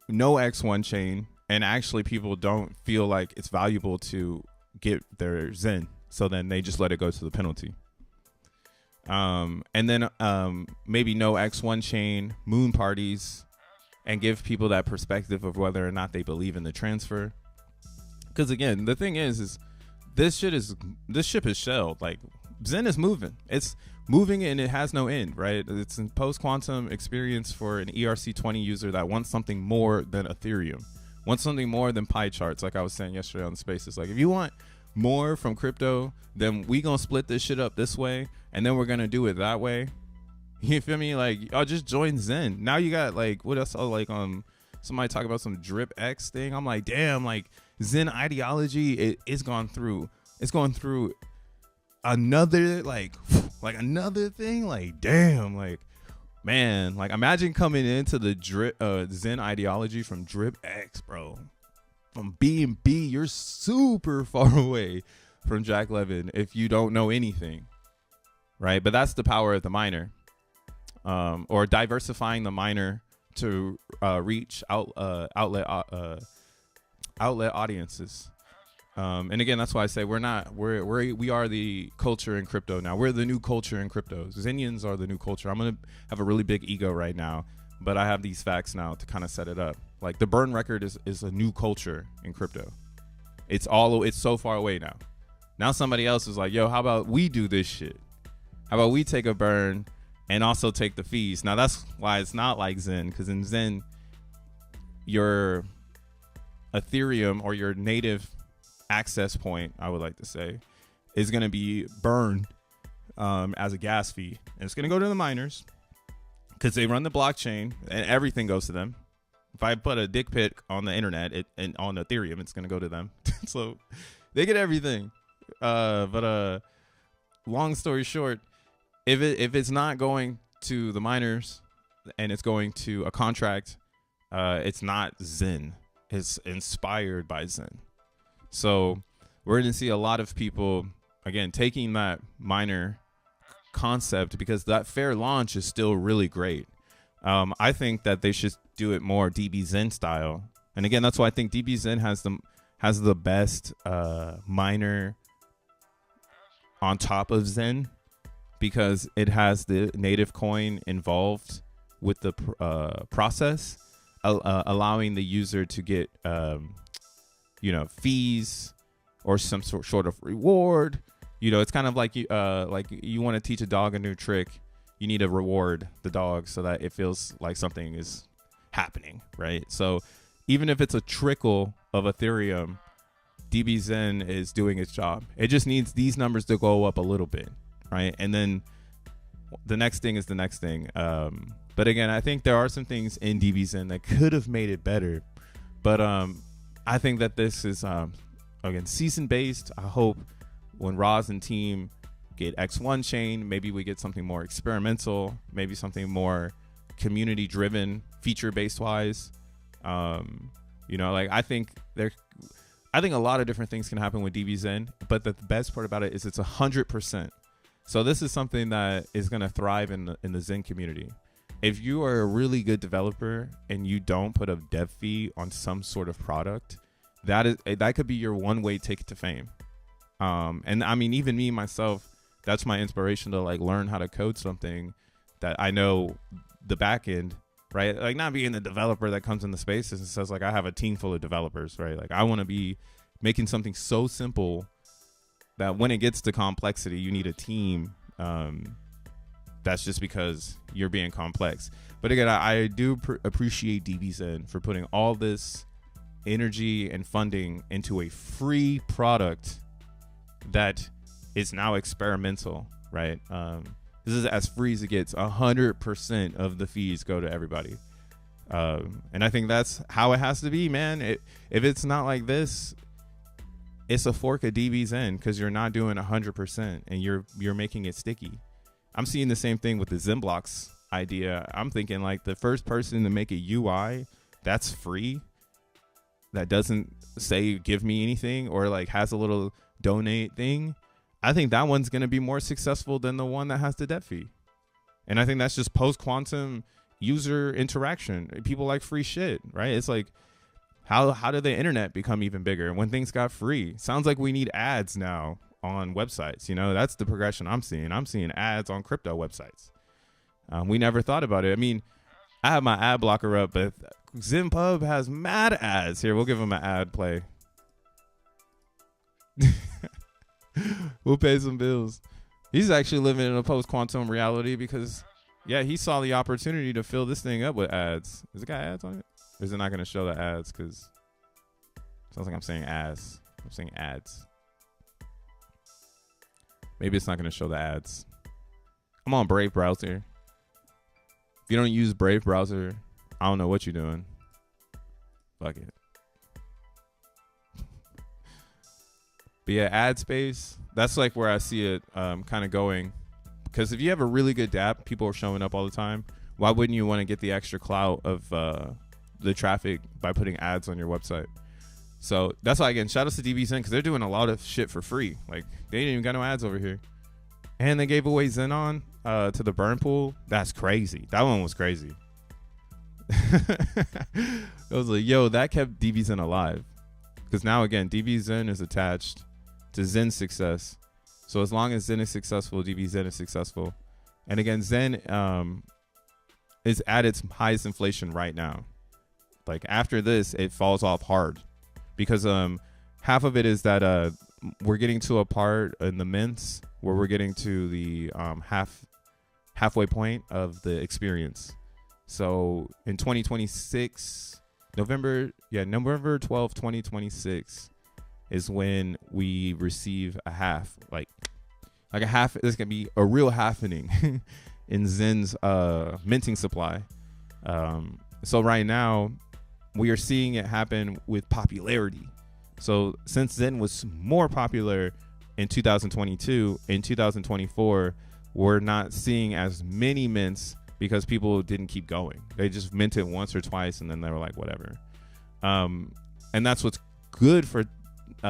no X1 chain, and actually people don't feel like it's valuable to get their Zen. So then they just let it go to the penalty. And then maybe no X1 chain moon parties and give people that perspective of whether or not they believe in the transfer. Because again, the thing is this ship is shelled. Like, Zen is moving. It's moving and it has no end, right? It's a post-quantum experience for an ERC20 user that wants something more than Ethereum, wants something more than pie charts, like I was saying yesterday on the Spaces. Like, if you want more from crypto, then we gonna split this shit up this way, and then we're gonna do it that way. You feel me? Like, I'll just join Zen. Now you got, like, what else? Oh, like, somebody talk about some drip X thing. I'm like, damn, like, Zen ideology, it's going through another like another thing, like damn, like man, like imagine coming into the drip Zen ideology from Drip X, bro. From B&B, you're super far away from Jack Levin if you don't know anything, right? But that's the power of the miner, or diversifying the miner to reach outlet audiences. And again, that's why I say we are the culture in crypto now. We're the new culture in crypto. Xenians are the new culture. I'm gonna have a really big ego right now, but I have these facts now to kind of set it up. Like the burn record is a new culture in crypto. It's so far away now. Now somebody else is like, yo, how about we do this shit? How about we take a burn and also take the fees? Now that's why it's not like Zen, because in Zen, your Ethereum or your native access point, I would like to say, is going to be burned as a gas fee, and it's going to go to the miners because they run the blockchain and everything goes to them. If I put a dick pic on the internet and on Ethereum, it's going to go to them. So they get everything. But long story short, if it's not going to the miners and it's going to a contract, it's not Zen. It's inspired by Zen. So we're going to see a lot of people, again, taking that miner concept, because that fair launch is still really great. I think that they should do it more DB Zen style. And again, that's why I think DB Zen has the best miner on top of Zen, because it has the native coin involved with the process, allowing the user to get fees or some sort of reward. It's kind of like you want to teach a dog a new trick. You need to reward the dog so that it feels like something is happening, right? So even if it's a trickle of Ethereum, DB Zen is doing its job. It just needs these numbers to go up a little bit, right? And then the next thing is the next thing. But again, I think there are some things in DB Zen that could have made it better. But I think that this is, again, season-based. I hope when Roz and team get X1 chain, maybe we get something more experimental, maybe something more community-driven, feature-based wise. I think a lot of different things can happen with DB Zen, but the best part about it is it's 100%. So this is something that is going to thrive in the Zen community. If you are a really good developer and you don't put a dev fee on some sort of product, that could be your one-way ticket to fame. And I mean, even me myself, that's my inspiration to like learn how to code something that I know the back end, right? Like not being the developer that comes in the spaces and says like, I have a team full of developers, right? Like I want to be making something so simple that when it gets to complexity, you need a team. That's just because you're being complex. But again, I do appreciate DB Zen for putting all this energy and funding into a free product that is now experimental, right? This is as free as it gets. 100% of the fees go to everybody. And I think that's how it has to be, man. If it's not like this, it's a fork of DB Zen, because you're not doing 100% and you're making it sticky. I'm seeing the same thing with the XENblocks idea. I'm thinking like the first person to make a UI that's free, that doesn't say give me anything or like has a little donate thing, I think that one's going to be more successful than the one that has the debt fee. And I think that's just post-quantum user interaction. People like free shit, right? It's like, how did the internet become even bigger when things got free? Sounds like we need ads now on websites. That's the progression I'm seeing. I'm seeing ads on crypto websites. We never thought about it. I mean, I have my ad blocker up, but XenPub has mad ads. Here, we'll give them an ad play. We'll pay some bills. He's actually living in a post-quantum reality because, yeah, he saw the opportunity to fill this thing up with ads. Has it got ads on it? Or is it not going to show the ads? Because it sounds like I'm saying ads. I'm saying ads. Maybe it's not going to show the ads. I'm on Brave browser. If you don't use Brave browser, I don't know what you're doing. Fuck it. But yeah, ad space, that's like where I see it kind of going. Because if you have a really good dApp, people are showing up all the time. Why wouldn't you want to get the extra clout of the traffic by putting ads on your website? So that's why, again, shout out to DBZen, because they're doing a lot of shit for free. Like, they ain't even got no ads over here. And they gave away Xenon to the burn pool. That's crazy. That one was crazy. I was like, yo, that kept DBZen alive. Because now, again, DBZen is attached to Zen's success. So as long as Zen is successful, DBZen is successful. And again, Zen is at its highest inflation right now. Like, after this, it falls off hard. Because half of it is that we're getting to a part in the mints where we're getting to the halfway point of the experience. So in 2026, November 12th, 2026 is when we receive a half, like a half. There's gonna be a real happening in Zen's minting supply. So right now we are seeing it happen with popularity. So since Zen was more popular in 2022, in 2024, we're not seeing as many mints because people didn't keep going. They just minted once or twice and then they were like, whatever. And that's what's good for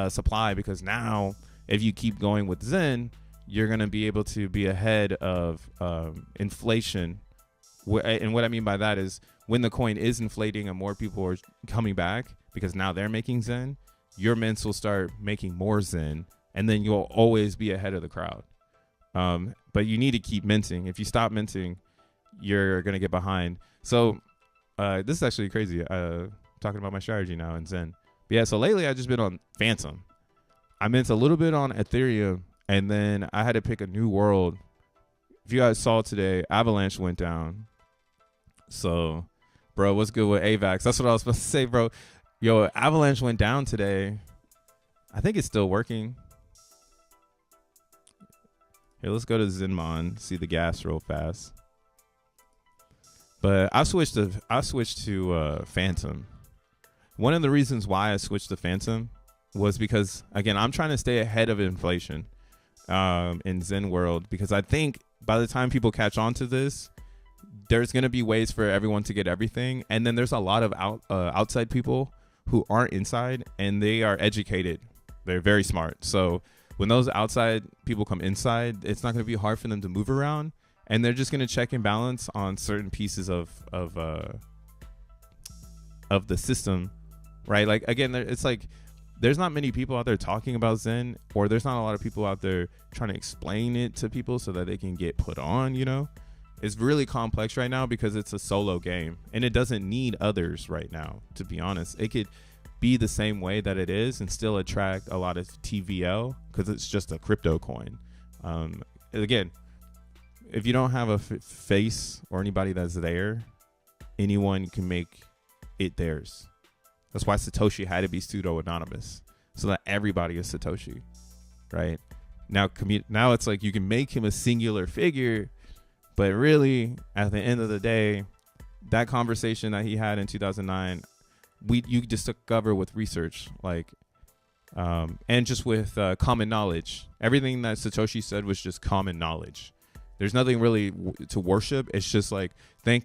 supply, because now if you keep going with Zen, you're going to be able to be ahead of inflation. And what I mean by that is when the coin is inflating and more people are coming back because now they're making Zen, your mints will start making more Zen, and then you'll always be ahead of the crowd. But you need to keep minting. If you stop minting, you're going to get behind. So this is actually crazy. Talking about my strategy now in Zen. But yeah, so lately I've just been on Phantom. I mint a little bit on Ethereum, and then I had to pick a new world. If you guys saw today, Avalanche went down. So, bro, what's good with AVAX? That's what I was supposed to say, bro. Yo, Avalanche went down today. I think it's still working. Here, let's go to Zenmon, see the gas real fast. But I switched to Phantom. One of the reasons why I switched to Phantom was because, again, I'm trying to stay ahead of inflation in Zen world, because I think by the time people catch on to this, there's going to be ways for everyone to get everything. And then there's a lot of outside people who aren't inside, and they are educated. They're very smart. So when those outside people come inside, it's not going to be hard for them to move around, and they're just going to check and balance on certain pieces of the system, right? Like, again, it's like there's not many people out there talking about Zen, or there's not a lot of people out there trying to explain it to people so that they can get put on, you know? It's really complex right now because it's a solo game, and it doesn't need others right now, to be honest. It could be the same way that it is and still attract a lot of TVL because it's just a crypto coin. Again, if you don't have a face or anybody that's there, anyone can make it theirs. That's why Satoshi had to be pseudo anonymous, so that everybody is Satoshi, right? Now it's like you can make him a singular figure, but really at the end of the day, that conversation that he had in 2009, you discover with research, like and just with common knowledge. Everything that Satoshi said was just common knowledge. There's nothing really to worship. It's just like I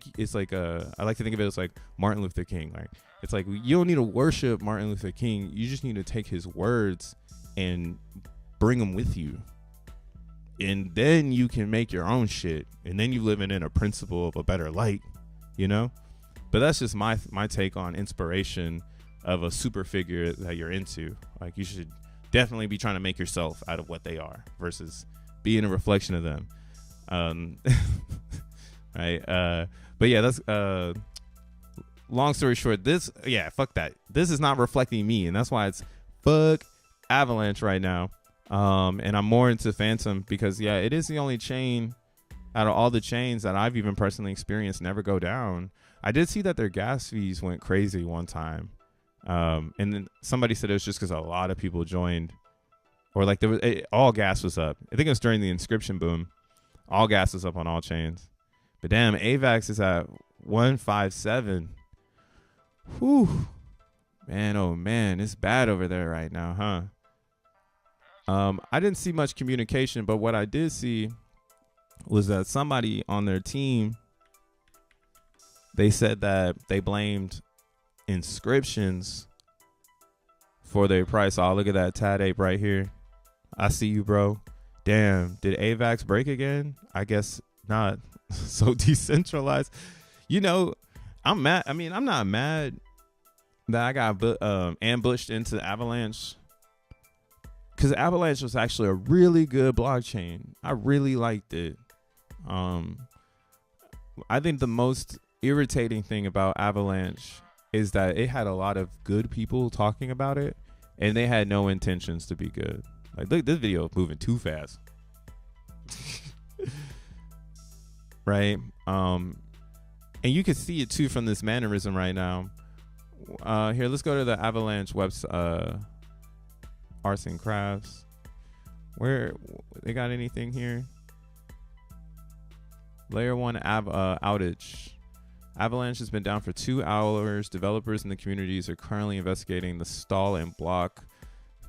like to think of it as like Martin Luther King. Like, it's like you don't need to worship Martin Luther King. You just need to take his words and bring them with you, and then you can make your own shit. And then you live in a principle of a better light, you know. But that's just my take on inspiration of a super figure that you're into. Like, you should definitely be trying to make yourself out of what they are versus being a reflection of them. Right. But yeah, that's long story short, fuck that. This is not reflecting me, and that's why it's fuck Avalanche right now. And I'm more into Phantom because, yeah, it is the only chain out of all the chains that I've even personally experienced never go down. I did see that their gas fees went crazy one time. And then somebody said it was just because a lot of people joined, or like all gas was up. I think it was during the inscription boom. All gas is up on all chains. But damn, AVAX is at 157. Whew. Man, oh man, it's bad over there right now, huh? I didn't see much communication, but what I did see was that somebody on their team, they said that they blamed inscriptions for their price. Oh, look at that Tad Ape right here. I see you, bro. Damn, did AVAX break again? I guess not. So decentralized. You know, I'm mad. I mean, I'm not mad that I got ambushed into Avalanche, because Avalanche was actually a really good blockchain. I really liked it. I think the most irritating thing about Avalanche is that it had a lot of good people talking about it, and they had no intentions to be good. Like, look, this video is moving too fast. Right? And you can see it too from this mannerism right now. Here, let's go to the Avalanche website, arts and crafts. Where they got anything here? Layer 1 outage. Avalanche has been down for 2 hours. Developers in the communities are currently investigating the stall and block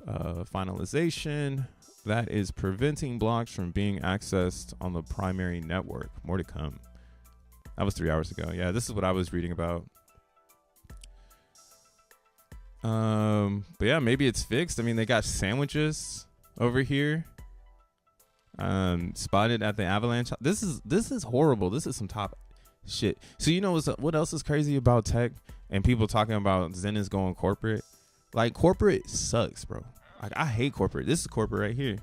finalization that is preventing blocks from being accessed on the primary network. More to come. That was 3 hours ago. Yeah, this is what I was reading about. But yeah, maybe it's fixed. I mean, they got sandwiches over here. Spotted at the Avalanche. This is horrible. This is some top shit. So you know what else is crazy about tech and people talking about Zen is going corporate? Like, corporate sucks, bro. Like, I hate corporate. This is corporate right here.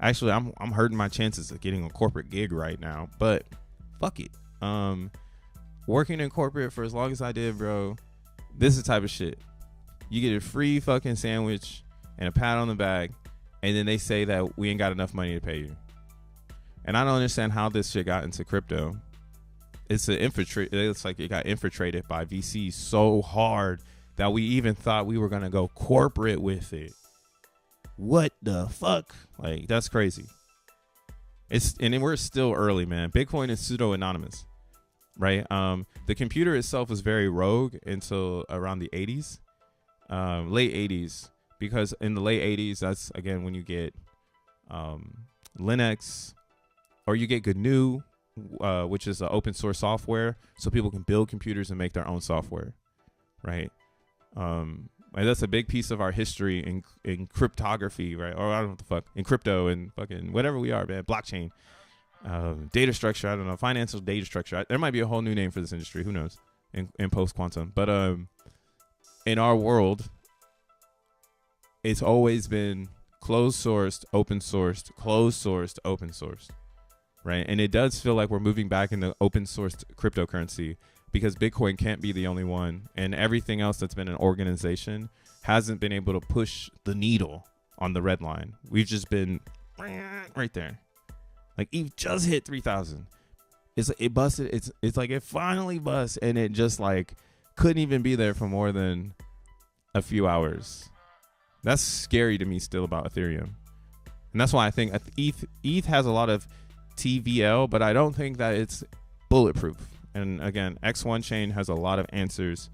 Actually, I'm hurting my chances of getting a corporate gig right now, but fuck it. Working in corporate for as long as I did, bro, this is the type of shit. You get a free fucking sandwich and a pat on the back, and then they say that we ain't got enough money to pay you. And I don't understand how this shit got into crypto. It's like it got infiltrated by VCs so hard that we even thought we were gonna go corporate with it. What the fuck? Like, that's crazy. And we're still early, man. Bitcoin is pseudo anonymous, right? The computer itself was very rogue until around the 80s, late 80s, because in the late 80s, that's again when you get Linux, or you get GNU, which is an open source software, so people can build computers and make their own software, right? And that's a big piece of our history in cryptography, right? Or I don't know what the fuck, in crypto and fucking whatever we are, man. Blockchain, data structure. I don't know, financial data structure. There might be a whole new name for this industry. Who knows? In post quantum, but in our world, it's always been closed sourced, open sourced, closed sourced, open sourced, right? And it does feel like we're moving back into open sourced cryptocurrency, because Bitcoin can't be the only one, and everything else that's been an organization hasn't been able to push the needle on the red line. We've just been right there. Like, Eve just hit 3,000. It busted. It's like it finally bust, and it just like couldn't even be there for more than a few hours. That's scary to me still about Ethereum, and that's why I think ETH has a lot of TVL, but I don't think that it's bulletproof. And again, X1 chain has a lot of answers,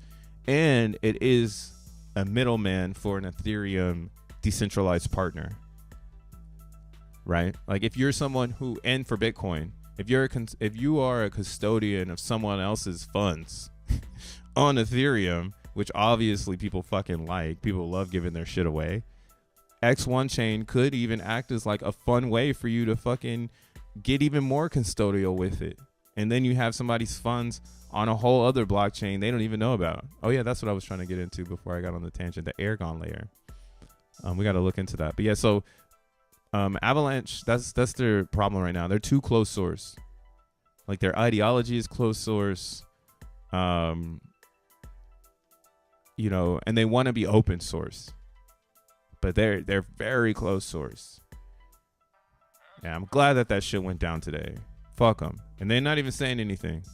and it is a middleman for an Ethereum decentralized partner, right? Like, if you're someone who, and for Bitcoin, if you are a custodian of someone else's funds on Ethereum, which obviously people fucking like, people love giving their shit away, X1 chain could even act as like a fun way for you to fucking get even more custodial with it. And then you have somebody's funds on a whole other blockchain they don't even know about. Oh yeah, that's what I was trying to get into before I got on the tangent, the Aragon layer. We got to look into that. But yeah, so Avalanche, that's their problem right now. They're too closed source. Like, their ideology is closed source. You know, and they want to be open source, but they're very closed source. Yeah, I'm glad that shit went down today. Fuck them. And they're not even saying anything.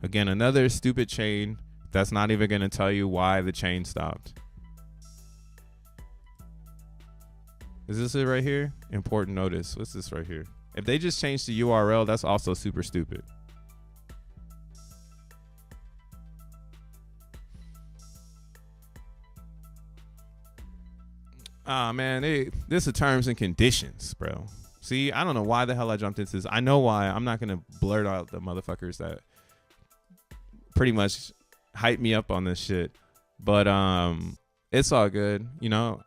Again, another stupid chain that's not even going to tell you why the chain stopped. Is this it right here? Important notice. What's this right here? If they just changed the URL, that's also super stupid. Man, this is terms and conditions, bro. See, I don't know why the hell I jumped into this. I know why. I'm not gonna blurt out the motherfuckers that pretty much hype me up on this shit. But it's all good. You know,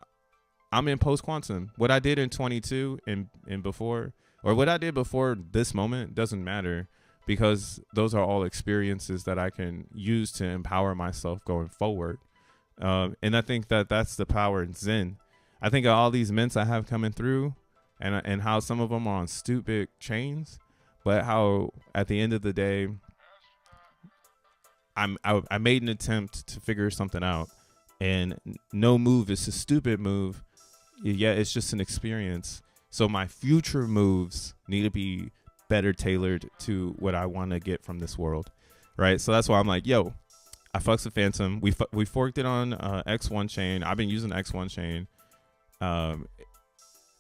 I'm in post quantum. What I did in 22 and before, or what I did before this moment, doesn't matter, because those are all experiences that I can use to empower myself going forward. And I think that that's the power in Zen. I think of all these mints I have coming through, and how some of them are on stupid chains, but how at the end of the day, I made an attempt to figure something out, and no move is a stupid move. Yeah, it's just an experience. So my future moves need to be better tailored to what I want to get from this world, right? So that's why I'm like, yo, I fucks with Phantom. We forked it on X1 chain. I've been using X1 chain.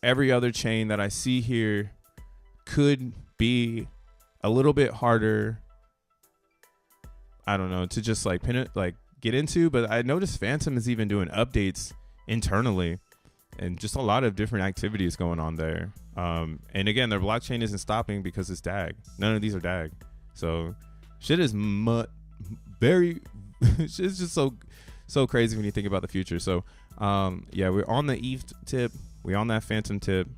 Every other chain that I see here could be a little bit harder, I don't know, to just like pin it, like get into. But I noticed Phantom is even doing updates internally, and just a lot of different activities going on there. And again, their blockchain isn't stopping because it's DAG. None of these are DAG. So shit is very, it's just so crazy when you think about the future. So yeah, we're on the ETH tip. We're on that Phantom tip.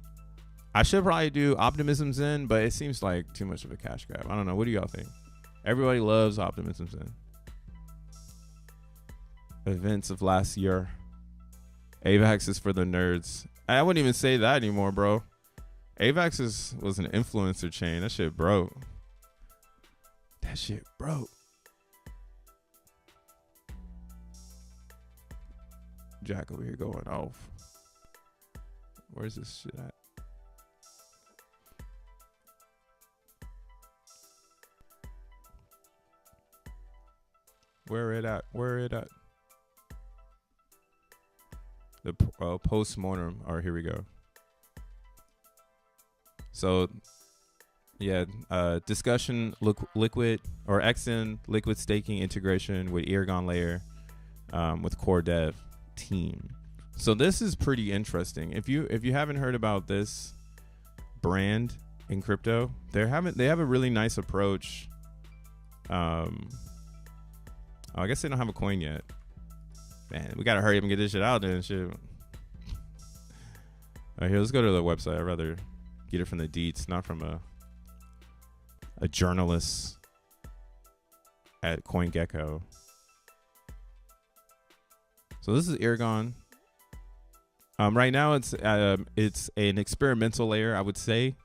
I should probably do Optimism Zen, but it seems like too much of a cash grab. I don't know. What do y'all think? Everybody loves Optimism Zen. Events of last year. AVAX is for the nerds. I wouldn't even say that anymore, bro. AVAX was an influencer chain. That shit broke. That shit broke. Jack over here going off. Where's this shit at? Where it at? Where it at? The post-mortem. All right, here we go. So, yeah, discussion liquid or XEN liquid staking integration with Aragon layer with core dev team. So this is pretty interesting. If you haven't heard about this brand in crypto, they have a really nice approach. I guess they don't have a coin yet. Man, we gotta hurry up and get this shit out there and shit. All right, here, let's go to the website. I'd rather get it from the deets, not from a journalist at CoinGecko. So this is Aragon. Right now it's an experimental layer, I would say.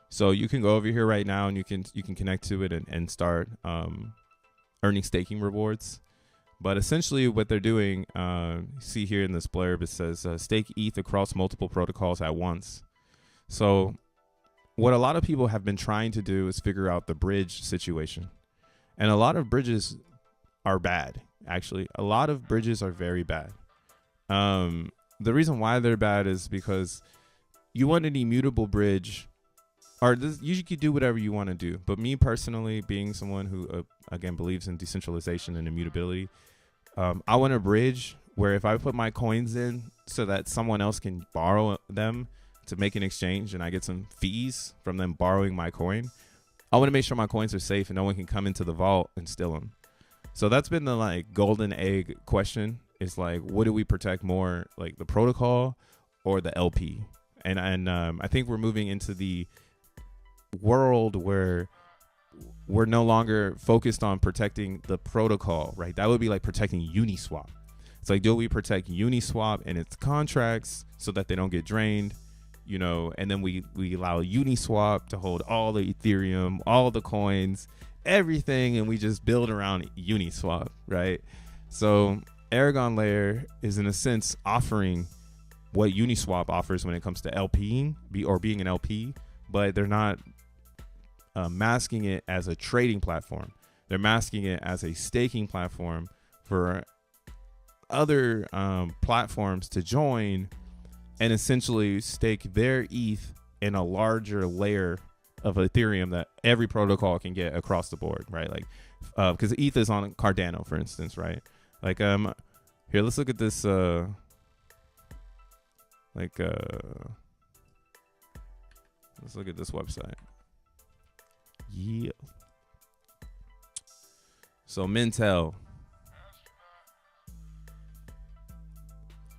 So you can go over here right now and you can connect to it and start earning staking rewards. But essentially what they're doing, see here in this blurb, it says stake ETH across multiple protocols at once. So what a lot of people have been trying to do is figure out the bridge situation. And a lot of bridges are bad, actually. A lot of bridges are very bad. The reason why they're bad is because you want an immutable bridge, or you could do whatever you want to do. But me personally, being someone who, again, believes in decentralization and immutability, I want a bridge where if I put my coins in so that someone else can borrow them to make an exchange and I get some fees from them borrowing my coin, I want to make sure my coins are safe and no one can come into the vault and steal them. So that's been the like golden egg question. Is like, what do we protect more, like the protocol or the LP? And I think we're moving into the world where we're no longer focused on protecting the protocol, right? That would be like protecting Uniswap. It's like, do we protect Uniswap and its contracts so that they don't get drained, you know? And then we allow Uniswap to hold all the Ethereum, all the coins, everything, and we just build around Uniswap, right? So Aragon layer is in a sense offering what Uniswap offers when it comes to LPing or being an LP, but they're not masking it as a trading platform. They're masking it as a staking platform for other platforms to join and essentially stake their ETH in a larger layer of Ethereum that every protocol can get across the board, right? Like, because ETH is on Cardano, for instance, right? Like, here, let's look at this Like, let's look at this website. Yeah. So Mintel.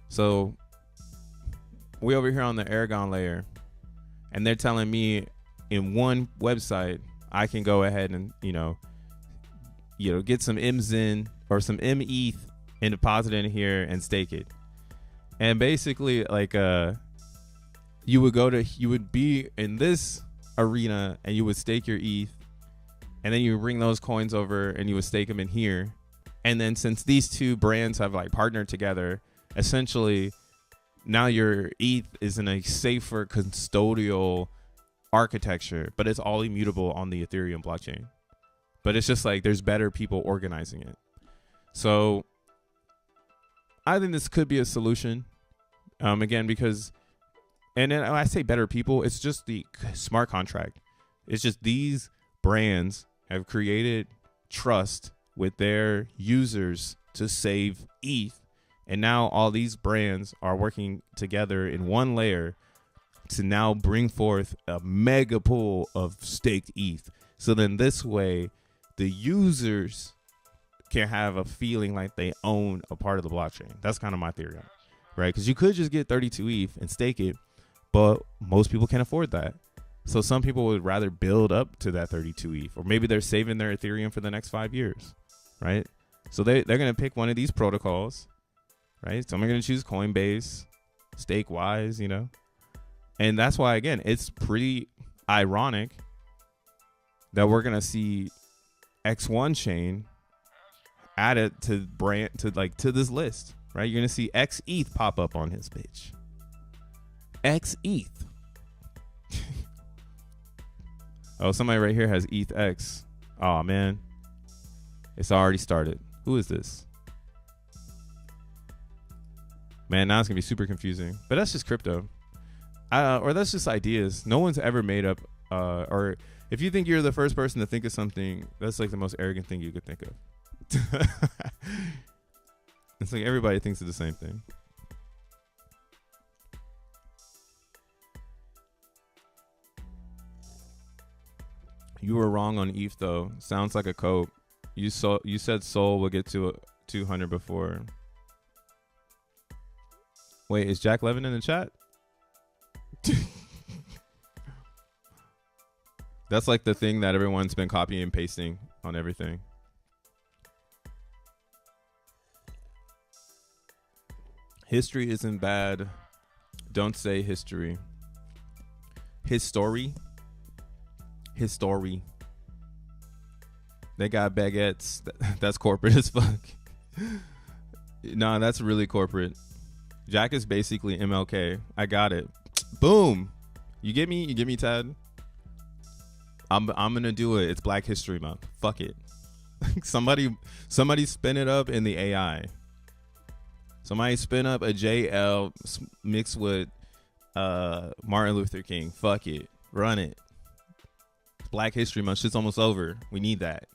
So we over here on the Aragon layer, and they're telling me in one website I can go ahead and get some MXEN or some METH and deposit in here and stake it. And basically, like, you would be in this arena and you would stake your ETH, and then you would bring those coins over and you would stake them in here. And then since these two brands have like partnered together, essentially now your ETH is in a safer custodial architecture, but it's all immutable on the Ethereum blockchain. But it's just like there's better people organizing it. So I think this could be a solution. Again, because, and then I say better people, it's just the smart contract. It's just these brands have created trust with their users to save ETH. And now all these brands are working together in one layer to now bring forth a mega pool of staked ETH. So then this way, the users can have a feeling like they own a part of the blockchain. That's kind of my theory, right? Because you could just get 32 ETH and stake it, but most people can't afford that. So some people would rather build up to that 32 ETH, or maybe they're saving their Ethereum for the next 5 years, right? So they're going to pick one of these protocols, right? Some are going to choose Coinbase, Stake-wise, And that's why, again, it's pretty ironic that we're going to see X1 chain added to this list, right? You're going to see XETH pop up on his page. XETH. Oh, somebody right here has ETHX. Oh, man. It's already started. Who is this? Man, now it's going to be super confusing. But that's just crypto. Or that's just ideas. No one's ever made up, or if you think you're the first person to think of something, that's like the most arrogant thing you could think of. It's like everybody thinks of the same thing. You were wrong on ETH though. Sounds like a cope. You said Sol will get to 200 before. Wait, is Jack Levin in the chat? That's like the thing that everyone's been copying and pasting on everything. History isn't bad. Don't say history. History. They got baguettes. That's corporate as fuck. Nah, that's really corporate. Jack is basically MLK. I got it. Boom. You get me? You get me, Tad? I'm gonna do it. It's Black History Month. Fuck it. Somebody spin it up in the AI. Somebody spin up a JL mixed with Martin Luther King. Fuck it. Run it. Black History Month. Shit's almost over. We need that.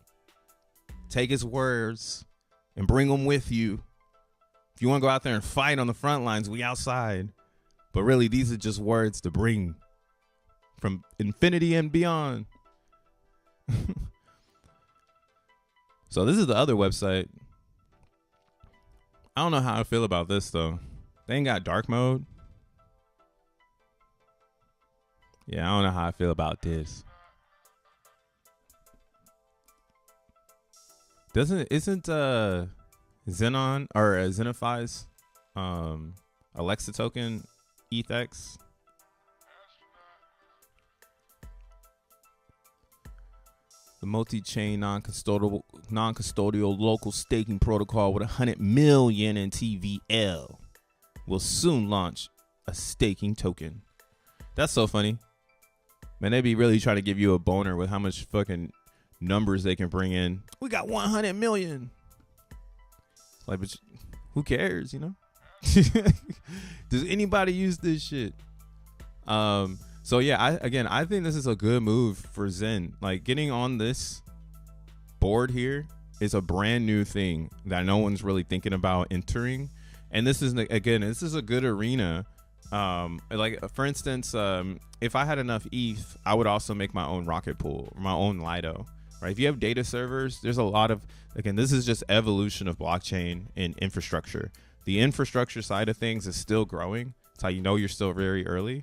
Take his words and bring them with you. If you want to go out there and fight on the front lines, we outside. But really, these are just words to bring from infinity and beyond. So this is the other website. I don't know how I feel about this, though. They ain't got dark mode. Yeah, I don't know how I feel about this. Isn't Xenon or Xenify's Alexa token ETHX? The multi-chain non-custodial local staking protocol with 100 million in TVL will soon launch a staking token. That's so funny. Man, they be really trying to give you a boner with how much fucking numbers they can bring in. We got 100 million. Like, but who cares, you know? Does anybody use this shit? So yeah, I think this is a good move for Zen. Like, getting on this board here is a brand new thing that no one's really thinking about entering. And this is, again, this is a good arena Like for instance, if I had enough ETH, I would also make my own rocket pool, my own Lido. Right? If you have data servers, there's a lot of, again, this is just evolution of blockchain and infrastructure. The infrastructure side of things is still growing. That's how you know you're still very early.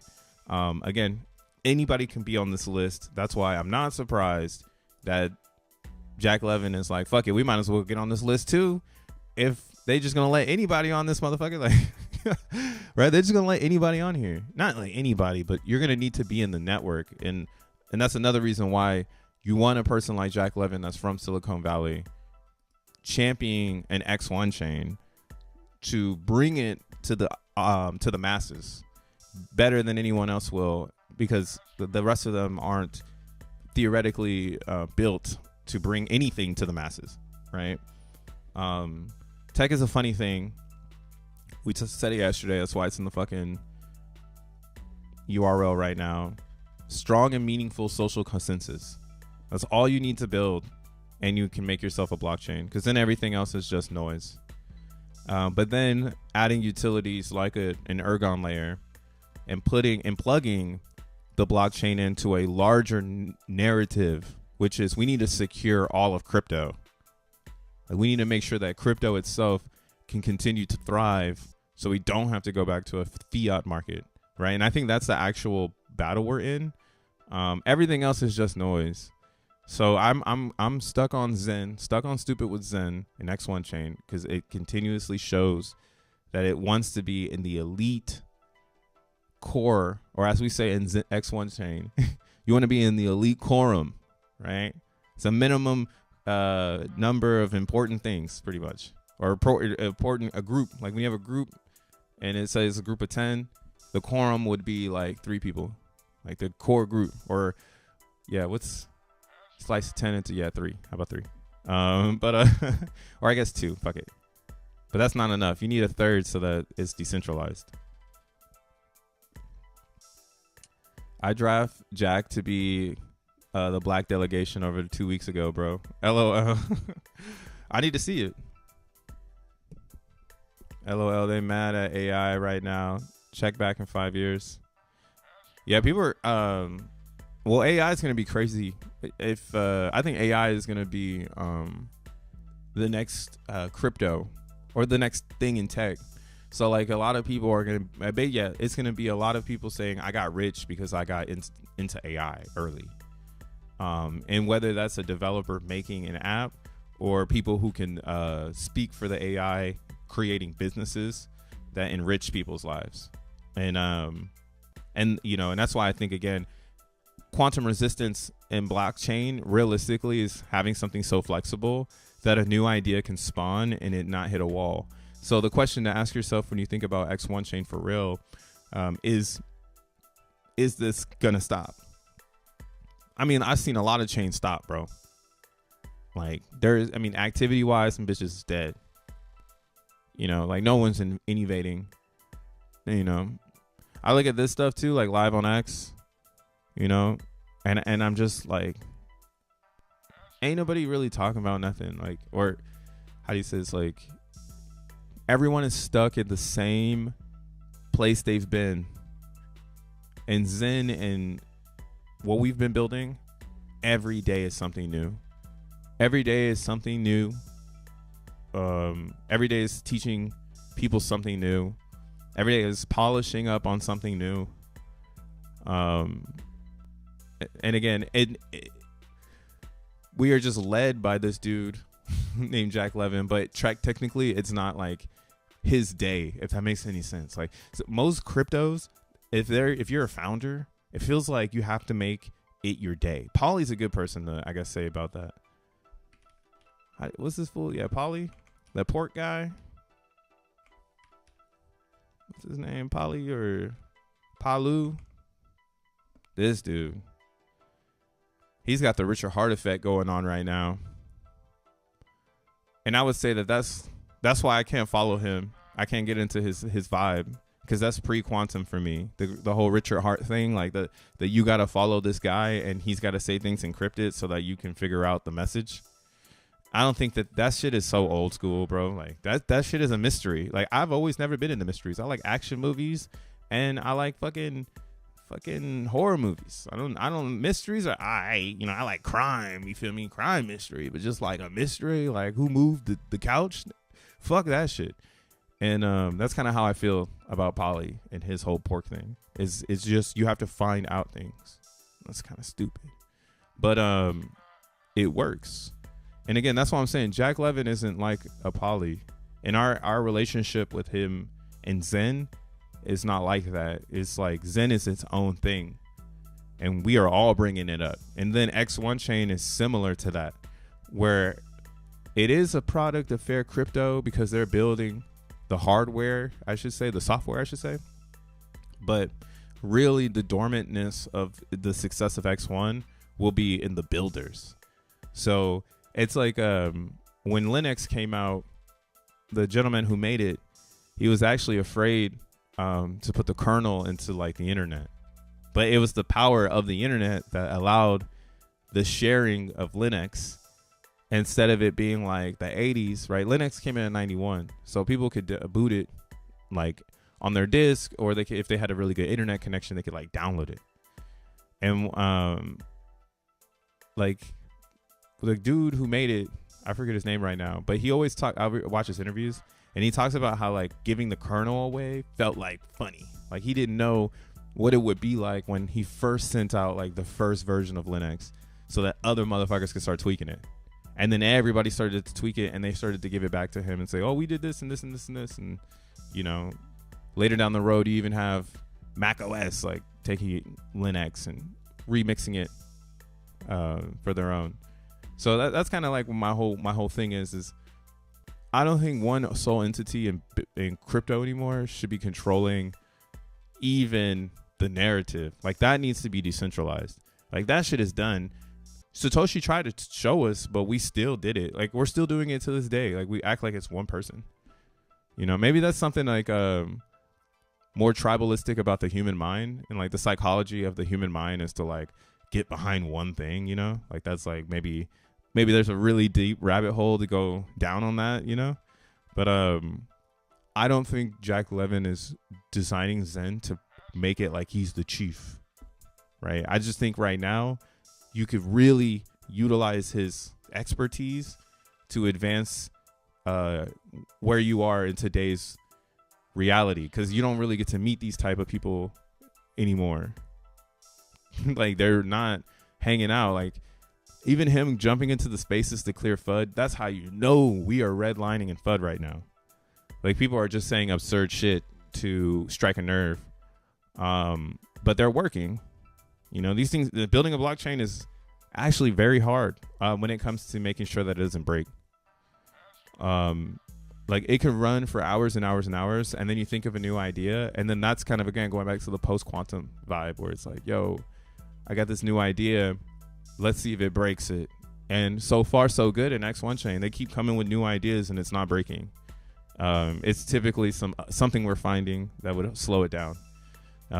Again, anybody can be on this list. That's why I'm not surprised that Jack Levin is like, fuck it, we might as well get on this list too. If they just gonna let anybody on this motherfucker, like, right? They're just gonna let anybody on here. Not like anybody, but you're gonna need to be in the network, and that's another reason why you want a person like Jack Levin that's from Silicon Valley championing an X1 chain to bring it to the masses better than anyone else will, because the rest of them aren't theoretically built to bring anything to the masses, right? Tech is a funny thing. We just said it yesterday. That's why it's in the fucking URL right now. Strong and meaningful social consensus. That's all you need to build, and you can make yourself a blockchain, because then everything else is just noise. But then adding utilities like an Ergon layer and plugging the blockchain into a larger narrative, which is we need to secure all of crypto. Like, we need to make sure that crypto itself can continue to thrive, so we don't have to go back to a fiat market, right? And I think that's the actual battle we're in. Everything else is just noise. So I'm stuck on stuck on stupid with Zen and X1 chain, because it continuously shows that it wants to be in the elite core, or as we say in X1 chain, you want to be in the elite quorum, right? It's a minimum number of important things, pretty much, or important a group. Like when you have a group and it says a group of 10, the quorum would be like 3 people, like the core group. Or yeah, what's slice 10 into 3? How about 3? Or I guess 2. Fuck it. But that's not enough. You need a third so that it's decentralized. I draft Jack to be the black delegation over 2 weeks ago, bro. LOL. I need to see it. LOL. They mad at AI right now. Check back in 5 years. Yeah, people are. Well, AI is going to be crazy. If I think AI is going to be the next crypto, or the next thing in tech. So like a lot of people are going to, I bet, yeah, it's going to be a lot of people saying I got rich because I got into AI early. And whether that's a developer making an app, or people who can speak for the AI creating businesses that enrich people's lives. And you know, and that's why I think, again, quantum resistance in blockchain realistically is having something so flexible that a new idea can spawn and it not hit a wall. So the question to ask yourself when you think about X1 chain for real is this gonna stop? I mean, I've seen a lot of chains stop, bro. Like there's, I mean, activity wise, some bitches is dead. You know, like no one's innovating. You know, I look at this stuff too, like Live on X. You know, and I'm just like, ain't nobody really talking about nothing. Like, or how do you say this? Like, everyone is stuck at the same place they've been. And Zen and what we've been building, every day is something new. Every day is something new. Every day is teaching people something new. Every day is polishing up on something new. And again, we are just led by this dude named Jack Levin, but technically it's not like his day, if that makes any sense. Like, so most cryptos, if you're a founder, it feels like you have to make it your day. Polly's a good person to, I guess, say about that. What's this fool? Yeah, Polly, that pork guy. What's his name? Polly or Palu? This dude. He's got the Richard Hart effect going on right now. And I would say that's why I can't follow him. I can't get into his vibe, because that's pre-quantum for me. The whole Richard Hart thing, like that you got to follow this guy and he's got to say things encrypted so that you can figure out the message. I don't think that shit is so old school, bro. Like that shit is a mystery. Like, I've always never been into mysteries. I like action movies and I like fucking horror movies. I don't mysteries are I like crime, you feel me? Crime mystery, but just like a mystery, like who moved the couch? Fuck that shit. And that's kind of how I feel about Polly and his whole pork thing. It's just you have to find out things. That's kind of stupid. But it works. And again, that's why I'm saying Jack Levin isn't like a Polly. And our relationship with him and Zen is not like that. It's like Zen is its own thing. And we are all bringing it up. And then X1 chain is similar to that, where it is a product of Fair Crypto because they're building the hardware, I should say, the software, I should say. But really the dormantness of the success of X1 will be in the builders. So it's like when Linux came out, the gentleman who made it, he was actually afraid to put the kernel into like the internet. But it was the power of the internet that allowed the sharing of Linux. Instead of it being like the 80s, right? Linux came in 91, so people could boot it like on their disk, or they could, if they had a really good internet connection, they could like download it. And like the dude who made it, I forget his name right now, but he always I watch his interviews, and he talks about how like giving the kernel away felt like funny. Like he didn't know what it would be like when he first sent out like the first version of Linux, so that other motherfuckers could start tweaking it. And then everybody started to tweak it, and they started to give it back to him and say, oh, we did this and this and this and this. And, you know, later down the road, you even have Mac OS, like taking Linux and remixing it for their own. So that's kind of like what my whole thing is I don't think one sole entity in crypto anymore should be controlling even the narrative. Like that needs to be decentralized. Like that shit is done. Satoshi tried to show us, but we still did it. Like we're still doing it to this day. Like we act like it's one person. You know, maybe that's something like more tribalistic about the human mind, and like the psychology of the human mind is to like get behind one thing, you know? Like that's like maybe there's a really deep rabbit hole to go down on that, you know? But I don't think Jack Levin is designing Zen to make it like he's the chief. Right? I just think right now you could really utilize his expertise to advance where you are in today's reality, because you don't really get to meet these type of people anymore. Like they're not hanging out. Like even him jumping into the spaces to clear FUD, that's how you know we are redlining in FUD right now. Like people are just saying absurd shit to strike a nerve, but they're working. You know, these things, building a blockchain is actually very hard when it comes to making sure that it doesn't break. Like it can run for hours and hours and hours, and then you think of a new idea, and then that's kind of, again, going back to the post-quantum vibe, where it's like, yo, I got this new idea, let's see if it breaks it. And so far so good in X1 chain. They keep coming with new ideas and it's not breaking. It's typically something we're finding that would slow it down.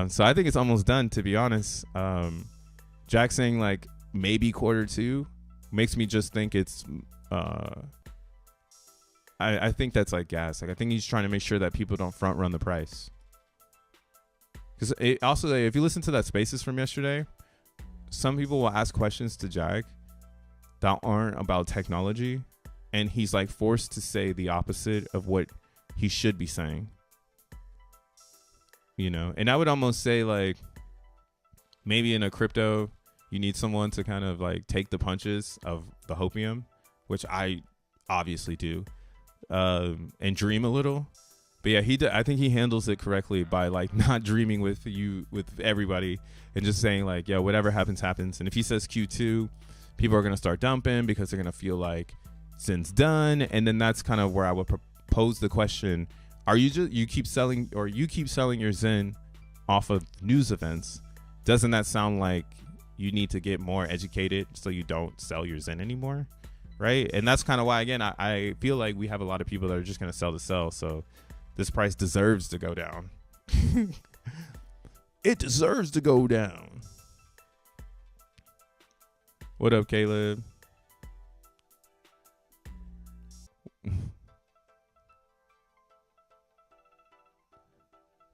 So I think it's almost done, to be honest. Jack saying like maybe Q2 makes me just think it's I think that's like gas. Like I think he's trying to make sure that people don't front run the price. Because also, if you listen to that Spaces from yesterday, some people will ask questions to Jack that aren't about technology, and he's like forced to say the opposite of what he should be saying. You know, and I would almost say like maybe in a crypto, you need someone to kind of like take the punches of the hopium, which I obviously do, and dream a little. But yeah, I think he handles it correctly by like not dreaming with everybody and just saying like, yeah, whatever happens, happens. And if he says Q2, people are going to start dumping because they're going to feel like Zen's done. And then that's kind of where I would pose the question. Are you keep selling your Zen off of news events? Doesn't that sound like you need to get more educated so you don't sell your Zen anymore? Right. And that's kind of why, again, I feel like we have a lot of people that are just going to sell to sell. So this price deserves to go down. It deserves to go down. What up, Caleb?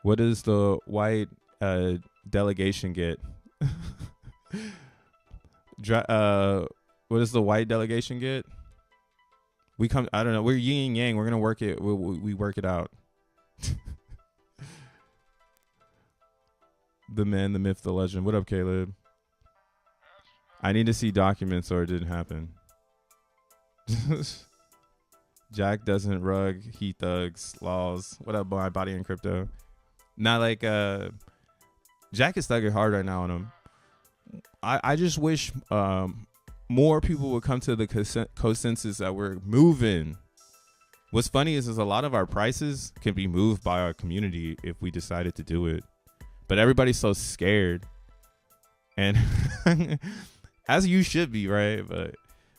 What does the white delegation get? What does the white delegation get? We come. I don't know. We're yin and yang. We're gonna work it. We work it out. The man, the myth, the legend. What up, Caleb? I need to see documents or it didn't happen. Jack doesn't rug. He thugs. Laws. What up, boy? Body and crypto. Not like Jack is thugging hard right now on him. I just wish more people would come to the consensus that we're moving. What's funny is a lot of our prices can be moved by our community if we decided to do it. But everybody's so scared. And as you should be, right? But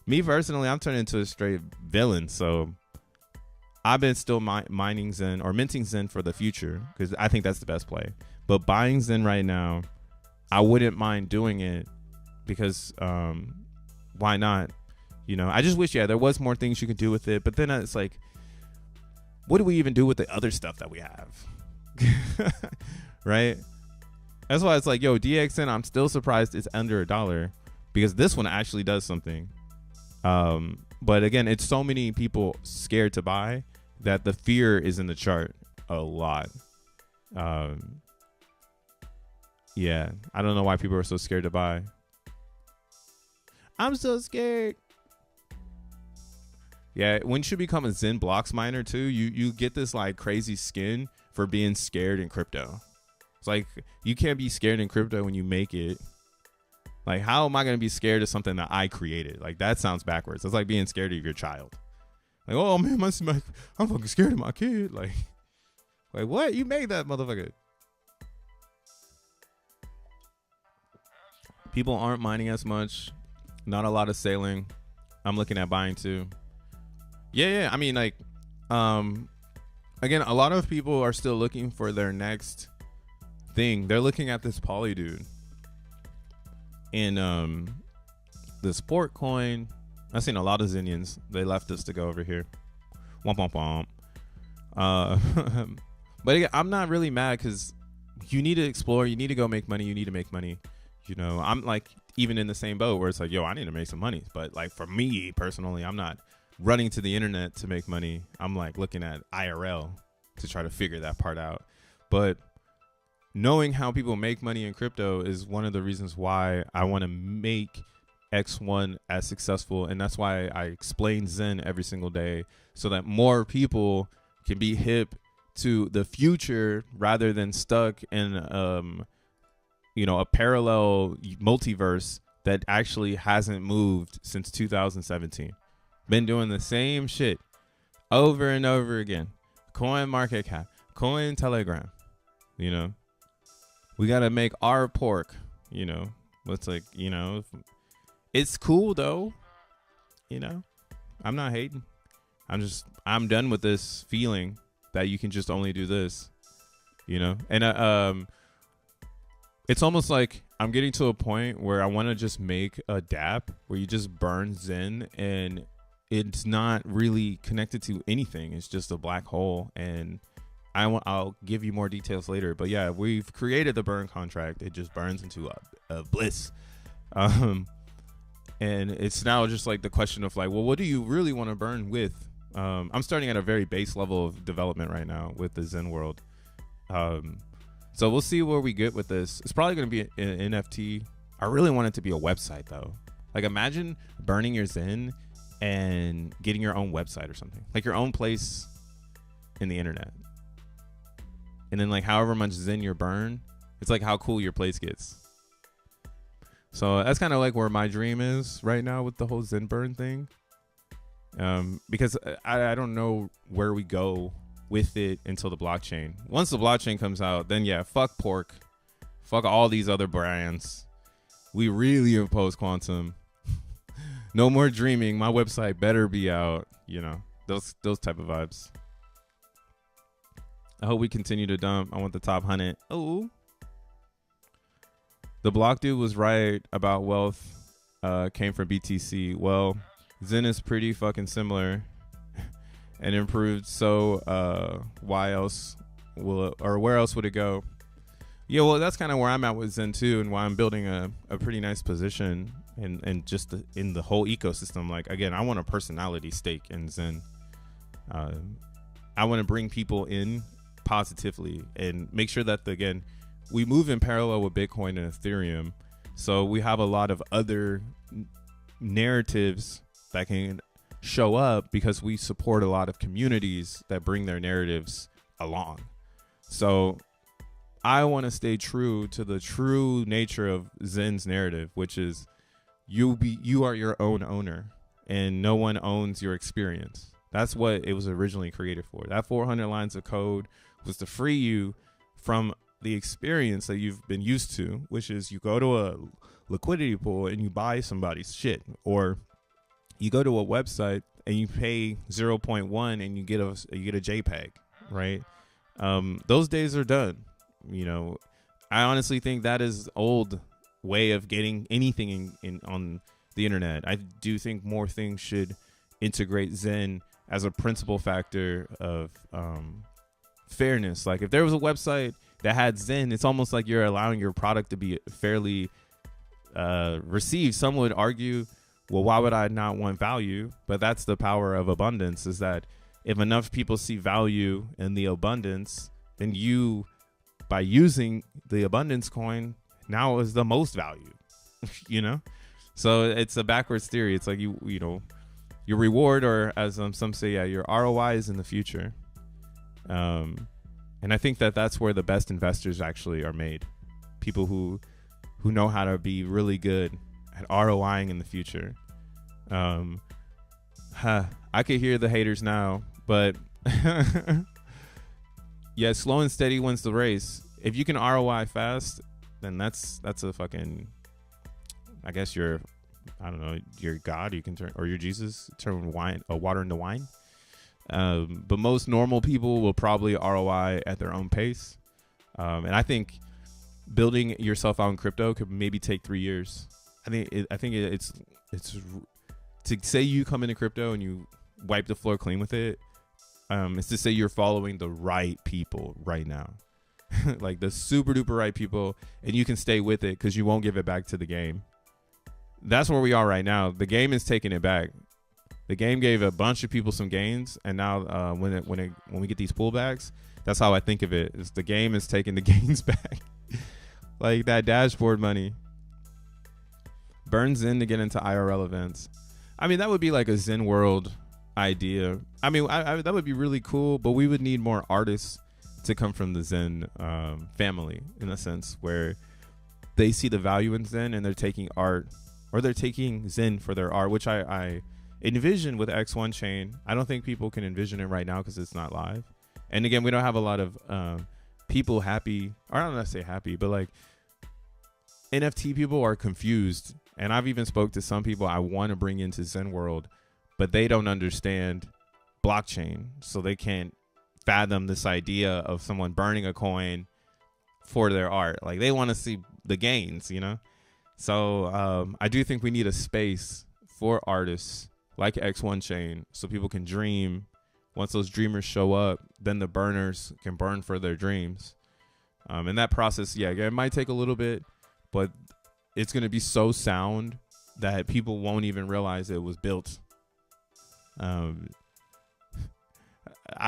me personally, I'm turning into a straight villain. So I've been still mining Zen or minting Zen for the future because I think that's the best play. But buying Zen right now, I wouldn't mind doing it because why not? You know, I just wish, there was more things you could do with it. But then it's like, what do we even do with the other stuff that we have? Right? That's why it's like, yo, DXN, I'm still surprised it's under $1 because this one actually does something. But again, it's so many people scared to buy that the fear is in the chart a lot. Yeah, I don't know why people are so scared to buy. I'm so scared. Yeah, when you should become a XENblocks miner too, you get this like crazy skin for being scared in crypto. It's like you can't be scared in crypto when you make it. Like, how am I going to be scared of something that I created? Like, that sounds backwards. It's like being scared of your child. Like, oh man, I'm fucking scared of my kid. Like what? You made that motherfucker. People aren't mining as much. Not a lot of sailing. I'm looking at buying too. Yeah. I mean, like, again, a lot of people are still looking for their next thing. They're looking at this poly dude in this port coin. I've seen a lot of Zinians. They left us to go over here. Womp womp womp. But again, I'm not really mad because you need to explore. You need to go make money. You need to make money. You know, I'm like even in the same boat where it's like, yo, I need to make some money. But like for me personally, I'm not running to the internet to make money. I'm like looking at IRL to try to figure that part out. But knowing how people make money in crypto is one of the reasons why I want to make X1 as successful. And that's why I explain Zen every single day so that more people can be hip to the future rather than stuck in a parallel multiverse that actually hasn't moved since 2017. Been doing the same shit over and over again. Coin market cap, coin telegram, you know, we got to make our pork, you know, it's like, you know, it's cool though. You know, I'm not hating. I'm done with this feeling that you can just only do this, you know, and, it's almost like I'm getting to a point where I want to just make a dApp where you just burn Zen and it's not really connected to anything. It's just a black hole. And I'll give you more details later. But yeah, we've created the burn contract. It just burns into a bliss. And it's now just like the question of like, well, what do you really want to burn with? I'm starting at a very base level of development right now with the Zen world. So we'll see where we get with this. It's probably going to be an NFT. I really want it to be a website though. Like imagine burning your Zen and getting your own website or something, like your own place in the internet. And then like however much Zen you burn, it's like how cool your place gets. So that's kind of like where my dream is right now with the whole Zen burn thing. Because I don't know where we go with it until the blockchain. Once the blockchain comes out, then yeah, fuck pork, fuck all these other brands. We really oppose quantum. No more dreaming. My website better be out. You know, those type of vibes. I hope we continue to dump. I want the top 100. Oh, the block dude was right about wealth. Came from BTC. Well, Zen is pretty fucking similar. And improved, so why else or where else would it go? Yeah, well, that's kind of where I'm at with Zen too, and why I'm building a pretty nice position and just in the whole ecosystem. Like, again, I want a personality stake in Zen. I want to bring people in positively and make sure that, again, we move in parallel with Bitcoin and Ethereum. So we have a lot of other narratives that can show up because we support a lot of communities that bring their narratives along. So I want to stay true to the true nature of Zen's narrative, which is you are your own owner and no one owns your experience. That's what it was originally created for. That 400 lines of code was to free you from the experience that you've been used to, which is you go to a liquidity pool and you buy somebody's shit, or you go to a website and you pay 0.1 and you get a JPEG, right? Those days are done. You know, I honestly think that is old way of getting anything in on the internet. I do think more things should integrate Zen as a principal factor of fairness. Like if there was a website that had Zen, it's almost like you're allowing your product to be fairly received. Some would argue, well, why would I not want value? But that's the power of abundance, is that if enough people see value in the abundance, then you, by using the abundance coin, now is the most value, you know? So it's a backwards theory. It's like, you know, your reward, or as some say, yeah, your ROI is in the future. And I think that that's where the best investors actually are made. People who know how to be really good at ROIing in the future. I could hear the haters now, but yeah, slow and steady wins the race. If you can ROI fast, then that's a fucking, I guess you're, I don't know, your God, you can turn, or your Jesus, turn water into wine. But most normal people will probably ROI at their own pace. And I think building yourself out in crypto could maybe take 3 years. I think it's to say you come into crypto and you wipe the floor clean with it. It's to say you're following the right people right now, like the super duper right people, and you can stay with it because you won't give it back to the game. That's where we are right now. The game is taking it back. The game gave a bunch of people some gains, and now when we get these pullbacks, that's how I think of it. Is the game is taking the gains back, like that dashboard money. Burns in to get into IRL events. I mean, that would be like a Zen world idea. I mean, I that would be really cool, but we would need more artists to come from the Zen family, in a sense, where they see the value in Zen and they're taking art, or they're taking Zen for their art, which I envision with X1 chain. I don't think people can envision it right now because it's not live. And again, we don't have a lot of people happy, or I don't know if I say happy, but like NFT people are confused. And I've even spoke to some people I want to bring into Zen world, but they don't understand blockchain. So they can't fathom this idea of someone burning a coin for their art. Like they want to see the gains, you know? So I do think we need a space for artists like X1 chain so people can dream. Once those dreamers show up, then the burners can burn for their dreams. And that process, yeah, it might take a little bit, but it's going to be so sound that people won't even realize it was built. I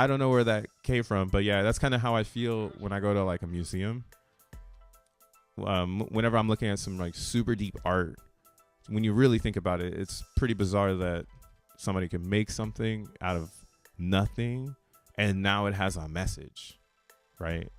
don't know where that came from, but yeah, that's kind of how I feel when I go to like a museum. Whenever I'm looking at some like super deep art, when you really think about it, it's pretty bizarre that somebody can make something out of nothing and now it has a message, right?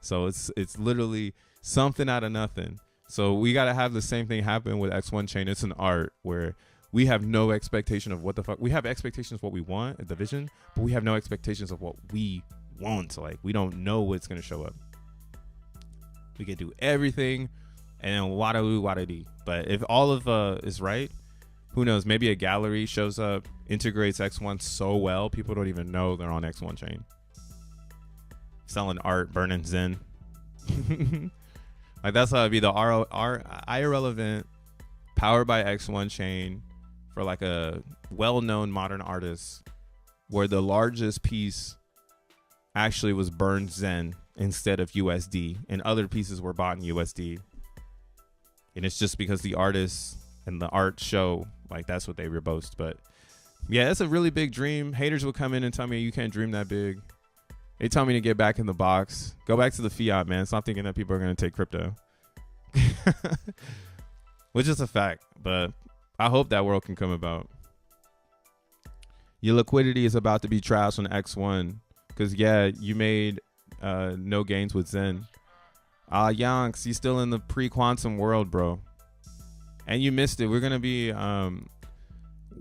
So it's literally something out of nothing. So we got to have the same thing happen with X1 chain. It's an art where we have no expectation of what the fuck. We have expectations of what we want, the vision, but we have no expectations of what we want. Like we don't know what's going to show up. We can do everything and then wada dee. But if all of is right, who knows? Maybe a gallery shows up, integrates X1 so well, people don't even know they're on X1 chain. Selling art, burning Zen. Like that's how it'd be, the IRL event powered by X1 chain for like a well-known modern artist, where the largest piece actually was burned Zen instead of USD, and other pieces were bought in USD. And it's just because the artists and the art show, like, that's what they boast. But yeah, that's a really big dream. Haters will come in and tell me you can't dream that big. They tell me to get back in the box. Go back to the fiat, man. Stop thinking that people are going to take crypto. Which is a fact, but I hope that world can come about. Your liquidity is about to be trashed on X1 because, yeah, you made no gains with Zen. Yonks, you still in the pre-quantum world, bro. And you missed it. We're going to be,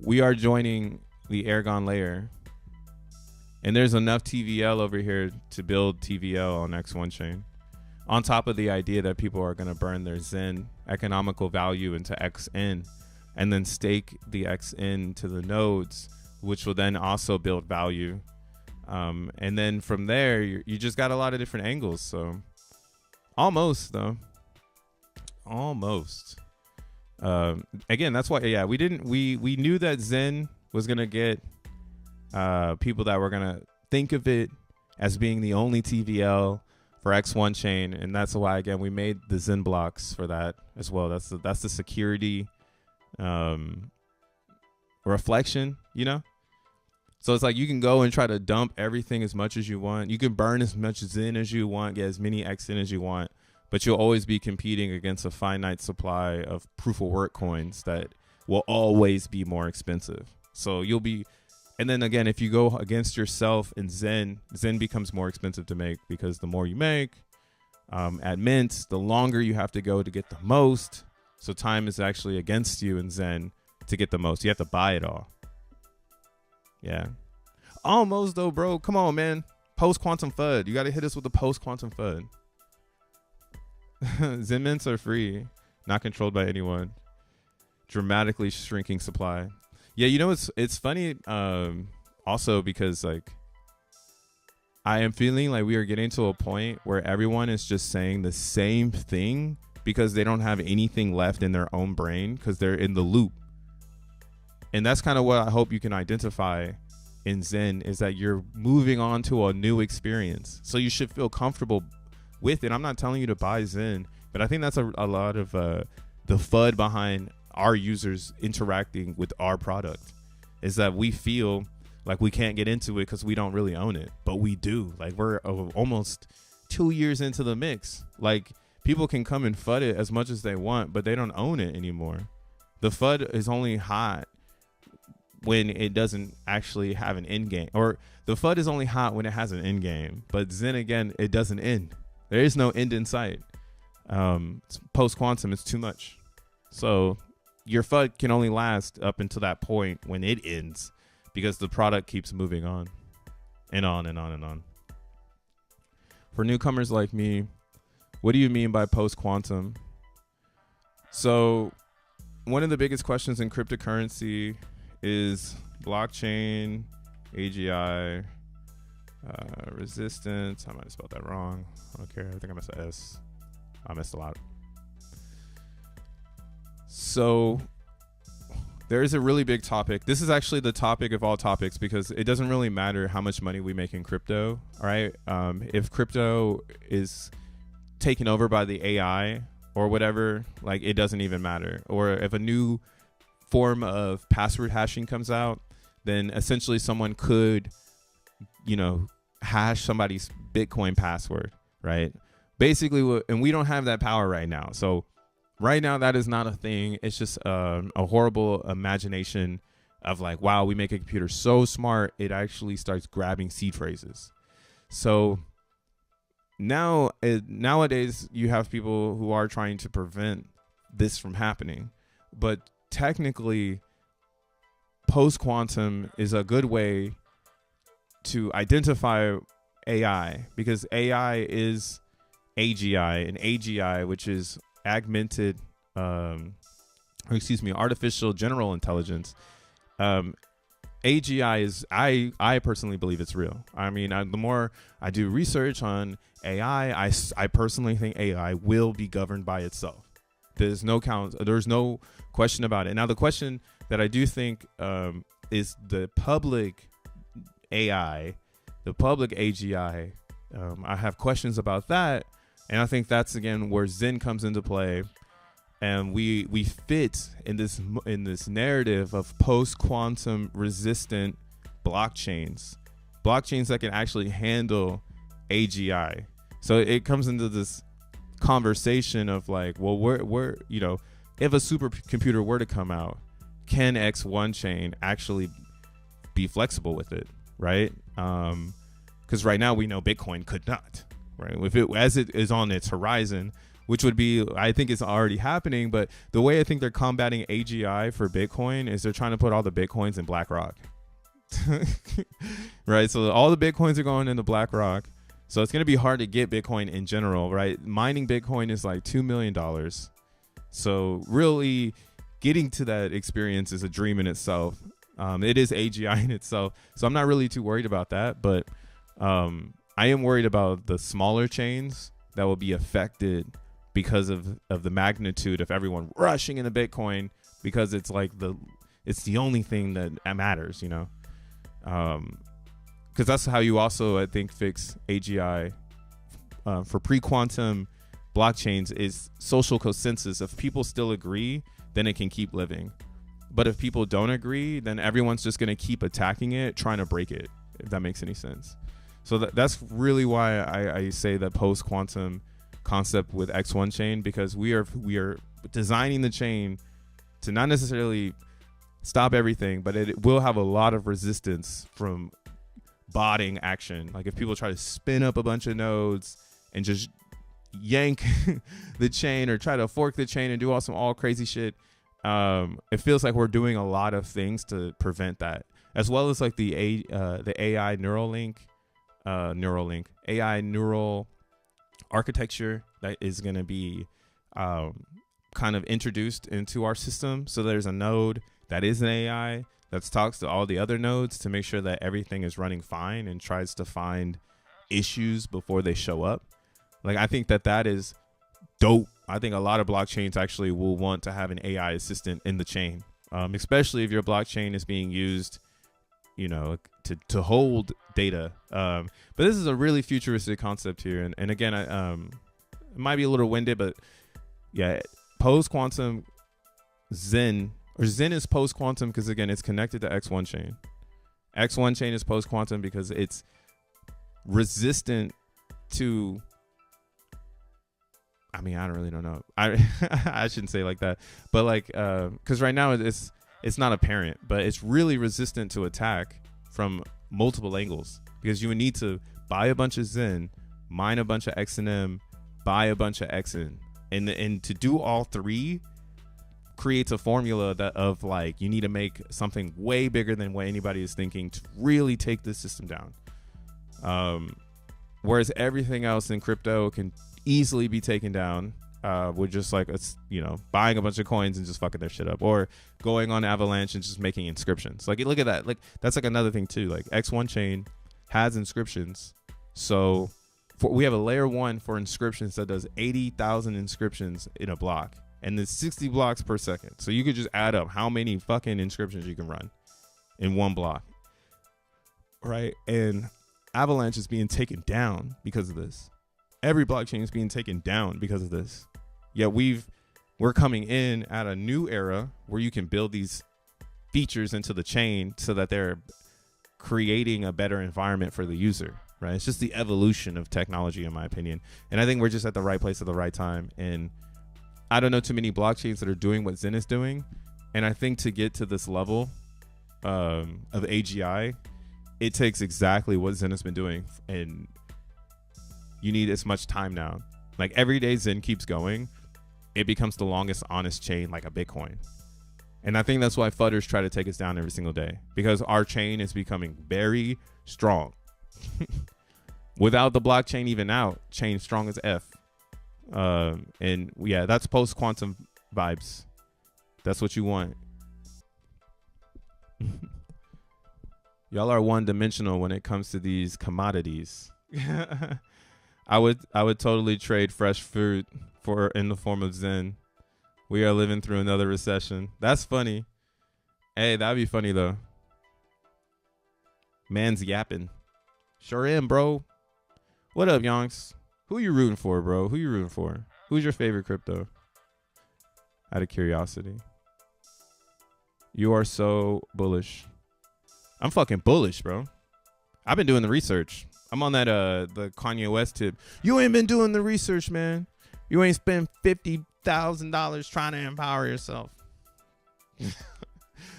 we are joining the Aragon layer. And there's enough TVL over here to build TVL on X1 chain. On top of the idea that people are going to burn their Zen economical value into XN and then stake the XN to the nodes, which will then also build value. And then from there, you just got a lot of different angles. So almost, though. Almost. Again, that's why, yeah, we knew that Zen was going to get people that were going to think of it as being the only TVL for X1 chain. And that's why, again, we made the XENblocks for that as well. That's the security reflection, you know? So it's like you can go and try to dump everything as much as you want. You can burn as much Zen as you want, get as many XN as you want, but you'll always be competing against a finite supply of proof of work coins that will always be more expensive. So you'll be, and then again, if you go against yourself in Zen becomes more expensive to make because the more you make at mint, the longer you have to go to get the most. So time is actually against you in Zen to get the most. You have to buy it all. Yeah. Almost though, bro. Come on, man. Post-quantum FUD. You got to hit us with the post-quantum FUD. Zen mints are free. Not controlled by anyone. Dramatically shrinking supply. Yeah, you know, it's funny also because, like, I am feeling like we are getting to a point where everyone is just saying the same thing because they don't have anything left in their own brain because they're in the loop. And that's kind of what I hope you can identify in Zen is that you're moving on to a new experience. So you should feel comfortable with it. I'm not telling you to buy Zen, but I think that's a lot of the FUD behind our users interacting with our product is that we feel like we can't get into it because we don't really own it, but we do. Like we're almost 2 years into the mix. Like people can come and FUD it as much as they want, but they don't own it anymore. The FUD is only hot when it doesn't actually have an end game, or the FUD is only hot when it has an end game. But Zen, again, it doesn't end. There is no end in sight. Post quantum, it's too much. So your FUD can only last up until that point when it ends, because the product keeps moving on and on and on and on. For newcomers like me, what do you mean by post quantum? So one of the biggest questions in cryptocurrency is blockchain, AGI, resistance. I might have spelled that wrong. I don't care. I think I missed an S. I missed a lot. So there is a really big topic. This is actually the topic of all topics because it doesn't really matter how much money we make in crypto. All right. If crypto is taken over by the AI or whatever, like it doesn't even matter. Or if a new form of password hashing comes out, then essentially someone could, you know, hash somebody's Bitcoin password, right? Basically, and we don't have that power right now. So right now, that is not a thing. It's just a horrible imagination of like, wow, we make a computer so smart, it actually starts grabbing seed phrases. So nowadays, you have people who are trying to prevent this from happening. But technically, post-quantum is a good way to identify AI, because AI is AGI, and AGI, which is artificial general intelligence. AGI is, I personally believe it's real. I mean, the more I do research on AI, I personally think AI will be governed by itself. There's no question about it. Now, the question that I do think is the public AI, the public AGI, I have questions about that. And I think that's, again, where Xen comes into play. And we fit in this narrative of post-quantum resistant blockchains that can actually handle AGI. So it comes into this conversation of like, well, we're you know, if a supercomputer were to come out, can X1 chain actually be flexible with it, right? Because right now we know Bitcoin could not, right? If it, as it is on its horizon, which would be, I think it's already happening, but the way I think they're combating AGI for Bitcoin is they're trying to put all the Bitcoins in BlackRock. Right? So all the Bitcoins are going into BlackRock. So it's going to be hard to get Bitcoin in general, right? Mining Bitcoin is like $2 million. So really getting to that experience is a dream in itself. It is AGI in itself. So I'm not really too worried about that. But I am worried about the smaller chains that will be affected because of the magnitude of everyone rushing into Bitcoin, because it's like it's the only thing that matters, you know? Because that's how you also, I think, fix AGI for pre-quantum blockchains is social consensus. If people still agree, then it can keep living. But if people don't agree, then everyone's just going to keep attacking it, trying to break it, if that makes any sense. So that's really why I say that post-quantum concept with X1 chain, because we are designing the chain to not necessarily stop everything, but it will have a lot of resistance from botting action. Like if people try to spin up a bunch of nodes and just yank the chain or try to fork the chain and do all crazy shit, it feels like we're doing a lot of things to prevent that, as well as like the AI AI neural architecture that is going to be kind of introduced into our system. So there's a node that is an AI that talks to all the other nodes to make sure that everything is running fine and tries to find issues before they show up. Like, I think that is dope. I think a lot of blockchains actually will want to have an AI assistant in the chain, especially if your blockchain is being used, you know, to hold data. But this is a really futuristic concept here. And again, it might be a little winded, but yeah, post-quantum Xen, or Xen is post-quantum because, again, it's connected to X1 chain. X1 chain is post-quantum because it's resistant to, I mean, I don't really know. I shouldn't say it like that. But like, because right now it's not apparent, but it's really resistant to attack from multiple angles, because you would need to buy a bunch of Xen, mine a bunch of XNM, buy a bunch of XN. And to do all three creates a formula that of like, you need to make something way bigger than what anybody is thinking to really take this system down. Whereas everything else in crypto can easily be taken down with just like, buying a bunch of coins and just fucking their shit up, or going on Avalanche and just making inscriptions. Like, look at that. Like, that's like another thing too. Like, X1 chain has inscriptions. So we have a layer 1 for inscriptions that does 80,000 inscriptions in a block, and there's 60 blocks per second. So you could just add up how many fucking inscriptions you can run in one block, right? And Avalanche is being taken down because of this. Every blockchain is being taken down because of this. Yet we're coming in at a new era where you can build these features into the chain so that they're creating a better environment for the user, right? It's just the evolution of technology, in my opinion. And I think we're just at the right place at the right time. And I don't know too many blockchains that are doing what Xen is doing. And I think to get to this level of AGI, it takes exactly what Xen has been doing. And you need as much time now. Like, every day Xen keeps going, it becomes the longest honest chain, like a Bitcoin. And I think that's why fudders try to take us down every single day, because our chain is becoming very strong. Without the blockchain even out, chain strong as F. And yeah, that's post-quantum vibes. That's what you want. Y'all are one-dimensional when it comes to these commodities. I would totally trade fresh fruit in the form of Xen. We are living through another recession. That's funny. Hey, that'd be funny though. Man's yapping. Sure am, bro. What up, Yonks? Who you rooting for, bro? Who you rooting for? Who's your favorite crypto? Out of curiosity. You are so bullish. I'm fucking bullish, bro. I've been doing the research. I'm on that the Kanye West tip. You ain't been doing the research, man. You ain't spent $50,000 trying to empower yourself.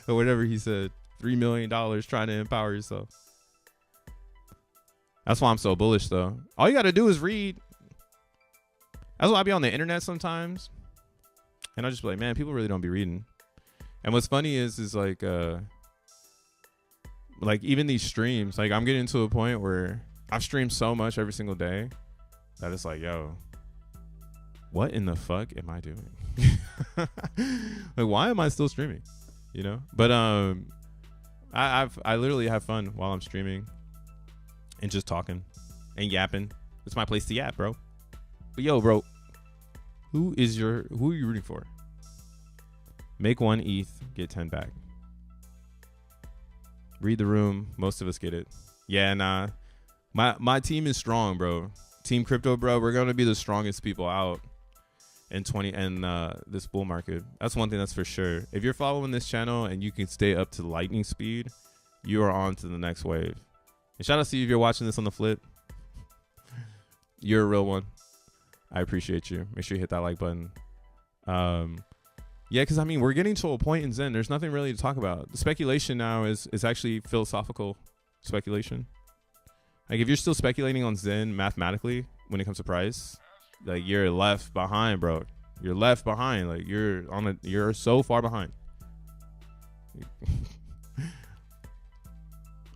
Or whatever he said. $3 million trying to empower yourself. That's why I'm so bullish, though. All you got to do is read. That's why I be on the internet sometimes. And I just be like, man, people really don't be reading. And what's funny is like even these streams, like I'm getting to a point where I've streamed so much every single day that it's like, yo, what in the fuck am I doing? Like, why am I still streaming? You know? But I literally have fun while I'm streaming and just talking and yapping. It's my place to yap, bro. But yo, bro, who are you rooting for? Make 1 ETH, get 10 back. Read the room. Most of us get it. Yeah, nah. My team is strong, bro. Team Crypto, bro. We're gonna be the strongest people out in this bull market. That's one thing that's for sure. If you're following this channel and you can stay up to lightning speed, you are on to the next wave. And shout out to you if you're watching this on the flip. You're a real one. I appreciate you. Make sure you hit that like button. Yeah, because I mean, we're getting to a point in Zen. There's nothing really to talk about. The speculation now is actually philosophical speculation. Like, if you're still speculating on Zen mathematically when it comes to price, like, you're left behind, bro. You're left behind. Like, you're so far behind.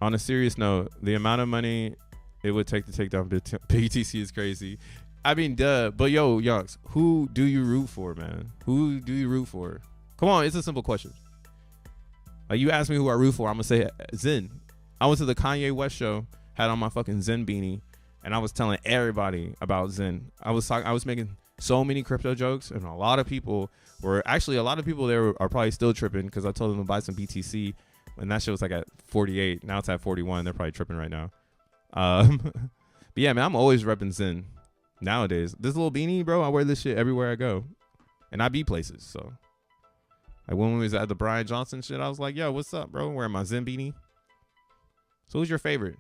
On a serious note, the amount of money it would take to take down BTC is crazy. I mean, duh. But yo, Yonks, who do you root for, man? Who do you root for? Come on, it's a simple question. Like, you ask me who I root for, I'm gonna say Zen. I went to the Kanye West show, had on my fucking Zen beanie, and I was telling everybody about Zen. I was making so many crypto jokes, and a lot of people there are probably still tripping because I told them to buy some BTC, and that shit was like at 48. Now it's at 41. They're probably tripping right now. But yeah, man, I'm always repping Zen. Nowadays, this little beanie, bro, I wear this shit everywhere I go, and I be places. So, like, when we was at the Brian Johnson shit, I was like, "Yo, what's up, bro? Wearing my Zen beanie." So, who's your favorite?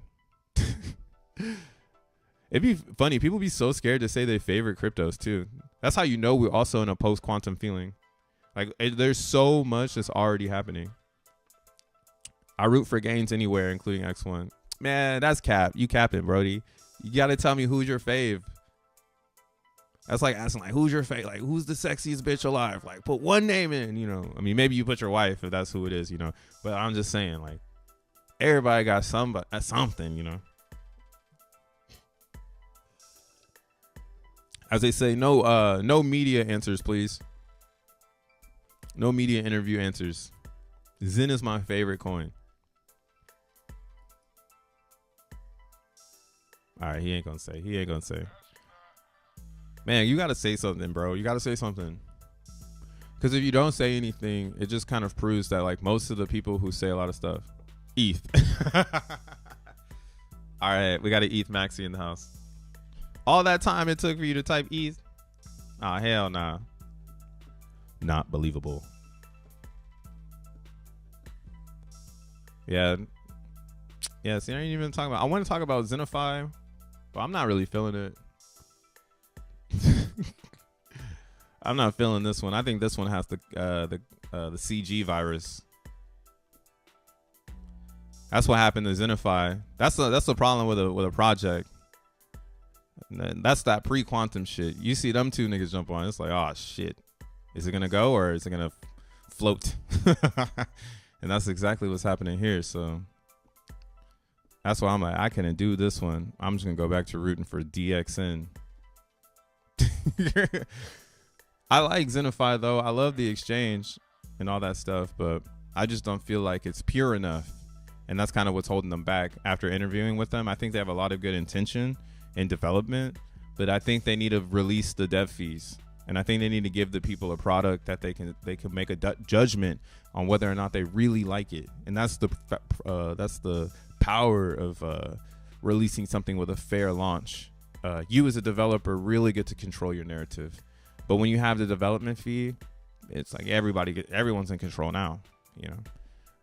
It'd be funny. People be so scared to say their favorite cryptos too. That's how you know we're also in a post-quantum feeling. Like, there's so much that's already happening. I root for gains anywhere, including X1. Man, that's cap. You capping, Brody. You gotta tell me who's your fave. That's like asking, like, who's your fave? Like, who's the sexiest bitch alive? Like, put one name in, you know. I mean, maybe you put your wife if that's who it is, you know. But I'm just saying, like, everybody got something, you know. As they say, no media answers, please. No media interview answers. Zen is my favorite coin. All right, he ain't gonna say. Man, you gotta say something, bro. You gotta say something. Because if you don't say anything, it just kind of proves that, like, most of the people who say a lot of stuff, ETH. All right, we got an ETH Maxi in the house. All that time it took for you to type ETH? Ah, hell nah. Not believable. Yeah. Yeah, see, I ain't even talking about. I want to talk about Xenify, but I'm not really feeling it. I'm not feeling this one. I think this one has the CG virus. That's what happened to Xenify. That's the problem with a project. That's that pre-quantum shit. You see them two niggas jump on. It's like, oh shit, is it gonna go or is it gonna float? And that's exactly what's happening here. So that's why I'm like, I couldn't do this one. I'm just gonna go back to rooting for DXN. I like Xenify though. I love the exchange and all that stuff, but I just don't feel like it's pure enough. And that's kind of what's holding them back after interviewing with them. I think they have a lot of good intention in development, but I think they need to release the dev fees. And I think they need to give the people a product that they can make a judgment on whether or not they really like it. And that's the power of releasing something with a fair launch. You as a developer really get to control your narrative. But when you have the development fee, it's like everyone's in control now, you know.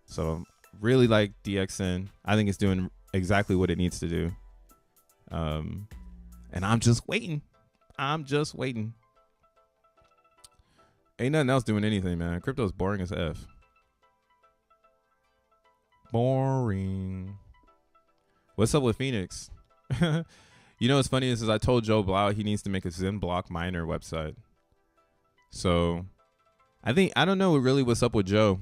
So really like DXN. I think it's doing exactly what it needs to do. And I'm just waiting. Ain't nothing else doing anything, man. Crypto's boring as F. Boring. What's up with Phoenix? You know what's funny is I told Joe Blau he needs to make a XENblock miner website. So I don't know really what's up with Joe.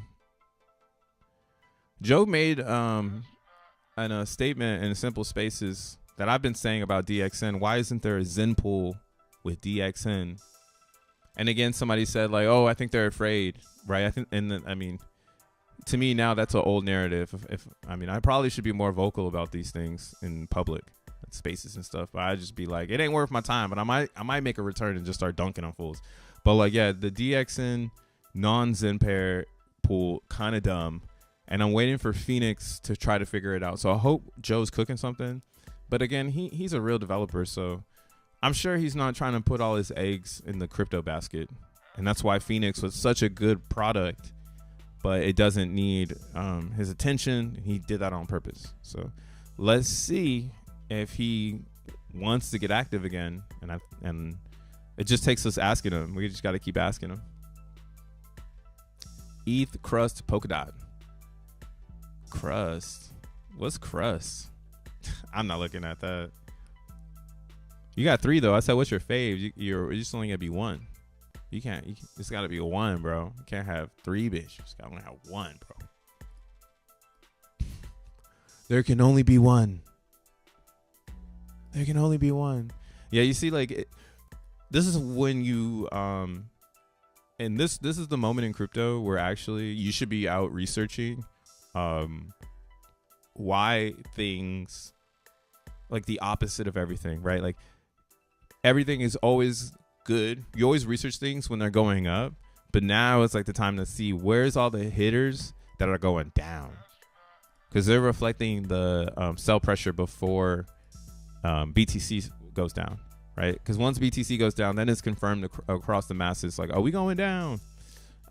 Joe made a statement in Simple Spaces that I've been saying about DXN. Why isn't there a Zen pool with DXN? And again, somebody said like, oh, I think they're afraid, right? I mean, to me now that's an old narrative. I probably should be more vocal about these things in public spaces and stuff, but I just be like, it ain't worth my time. But I might make a return and just start dunking on fools. But like, yeah, the DXN non-Zen pair pool kind of dumb, and I'm waiting for Phoenix to try to figure it out. So I hope Joe's cooking something. But again, he's a real developer, so I'm sure he's not trying to put all his eggs in the crypto basket, and that's why Phoenix was such a good product. But it doesn't need his attention. He did that on purpose. So let's see if he wants to get active again, and it just takes us asking him. We just got to keep asking him. ETH Crust Polkadot. Crust. What's Crust? I'm not looking at that. You got 3 though. I said, what's your fave? You're just only gonna be 1. You can't. It's got to be a 1, bro. You can't have 3 bitches. It's got to have 1, bro. There can only be 1. There can only be 1. Yeah, you see, like, this is when you and this is the moment in crypto where actually you should be out researching why things like the opposite of everything, right? Like everything is always good. You always research things when they're going up, but now it's like the time to see where's all the hitters that are going down, because they're reflecting the sell pressure before BTC goes down, right? Because once BTC goes down, then it's confirmed across the masses, like, are we going down?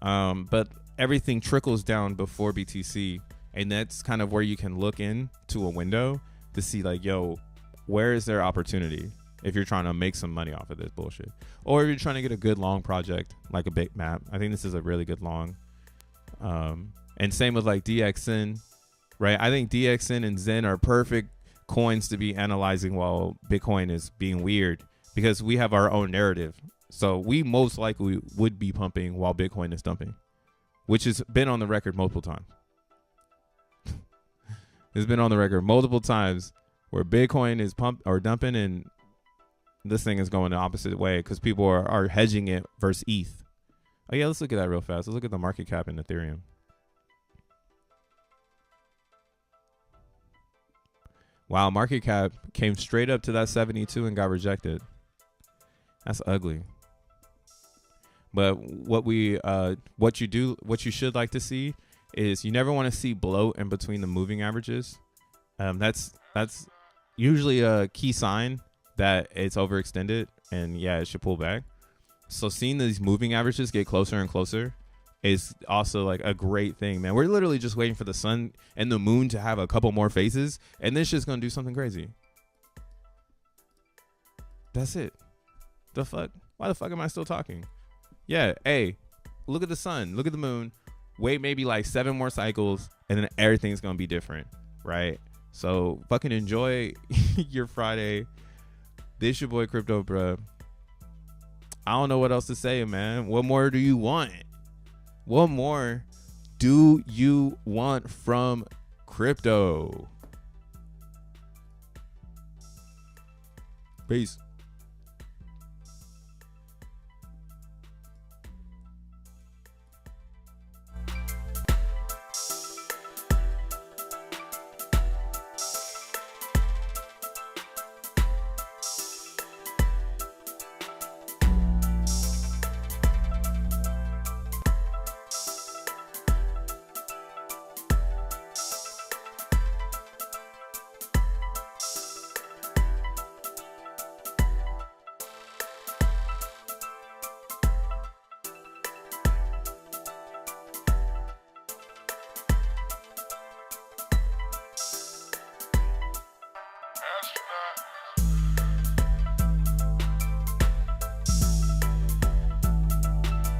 But everything trickles down before BTC, and that's kind of where you can look into a window to see, like, yo, where is there opportunity if you're trying to make some money off of this bullshit, or if you're trying to get a good long project like a big map. I think this is a really good long. And same with like DXN, right? I think DXN and Zen are perfect coins to be analyzing while Bitcoin is being weird, because we have our own narrative. So we most likely would be pumping while Bitcoin is dumping, which has been on the record multiple times. It's been on the record multiple times where Bitcoin is pumped or dumping, and this thing is going the opposite way because people are hedging it versus ETH. Oh yeah, let's look at that real fast. Let's look at the market cap in Ethereum. Wow, market cap came straight up to that 72 and got rejected. That's ugly. But what you should like to see is you never want to see bloat in between the moving averages. That's usually a key sign that it's overextended, and yeah, it should pull back. So seeing these moving averages get closer and closer is also like a great thing, man. We're literally just waiting for the sun and the moon to have a couple more phases, and this shit's gonna do something crazy. That's it. The fuck? Why the fuck am I still talking? Yeah, hey, look at the sun, look at the moon, wait maybe like 7 more cycles, and then everything's gonna be different, right? So fucking enjoy your Friday. This your boy Crypto, bro. I don't know what else to say, man. What more do you want? What more do you want from crypto? Peace. Astronaut.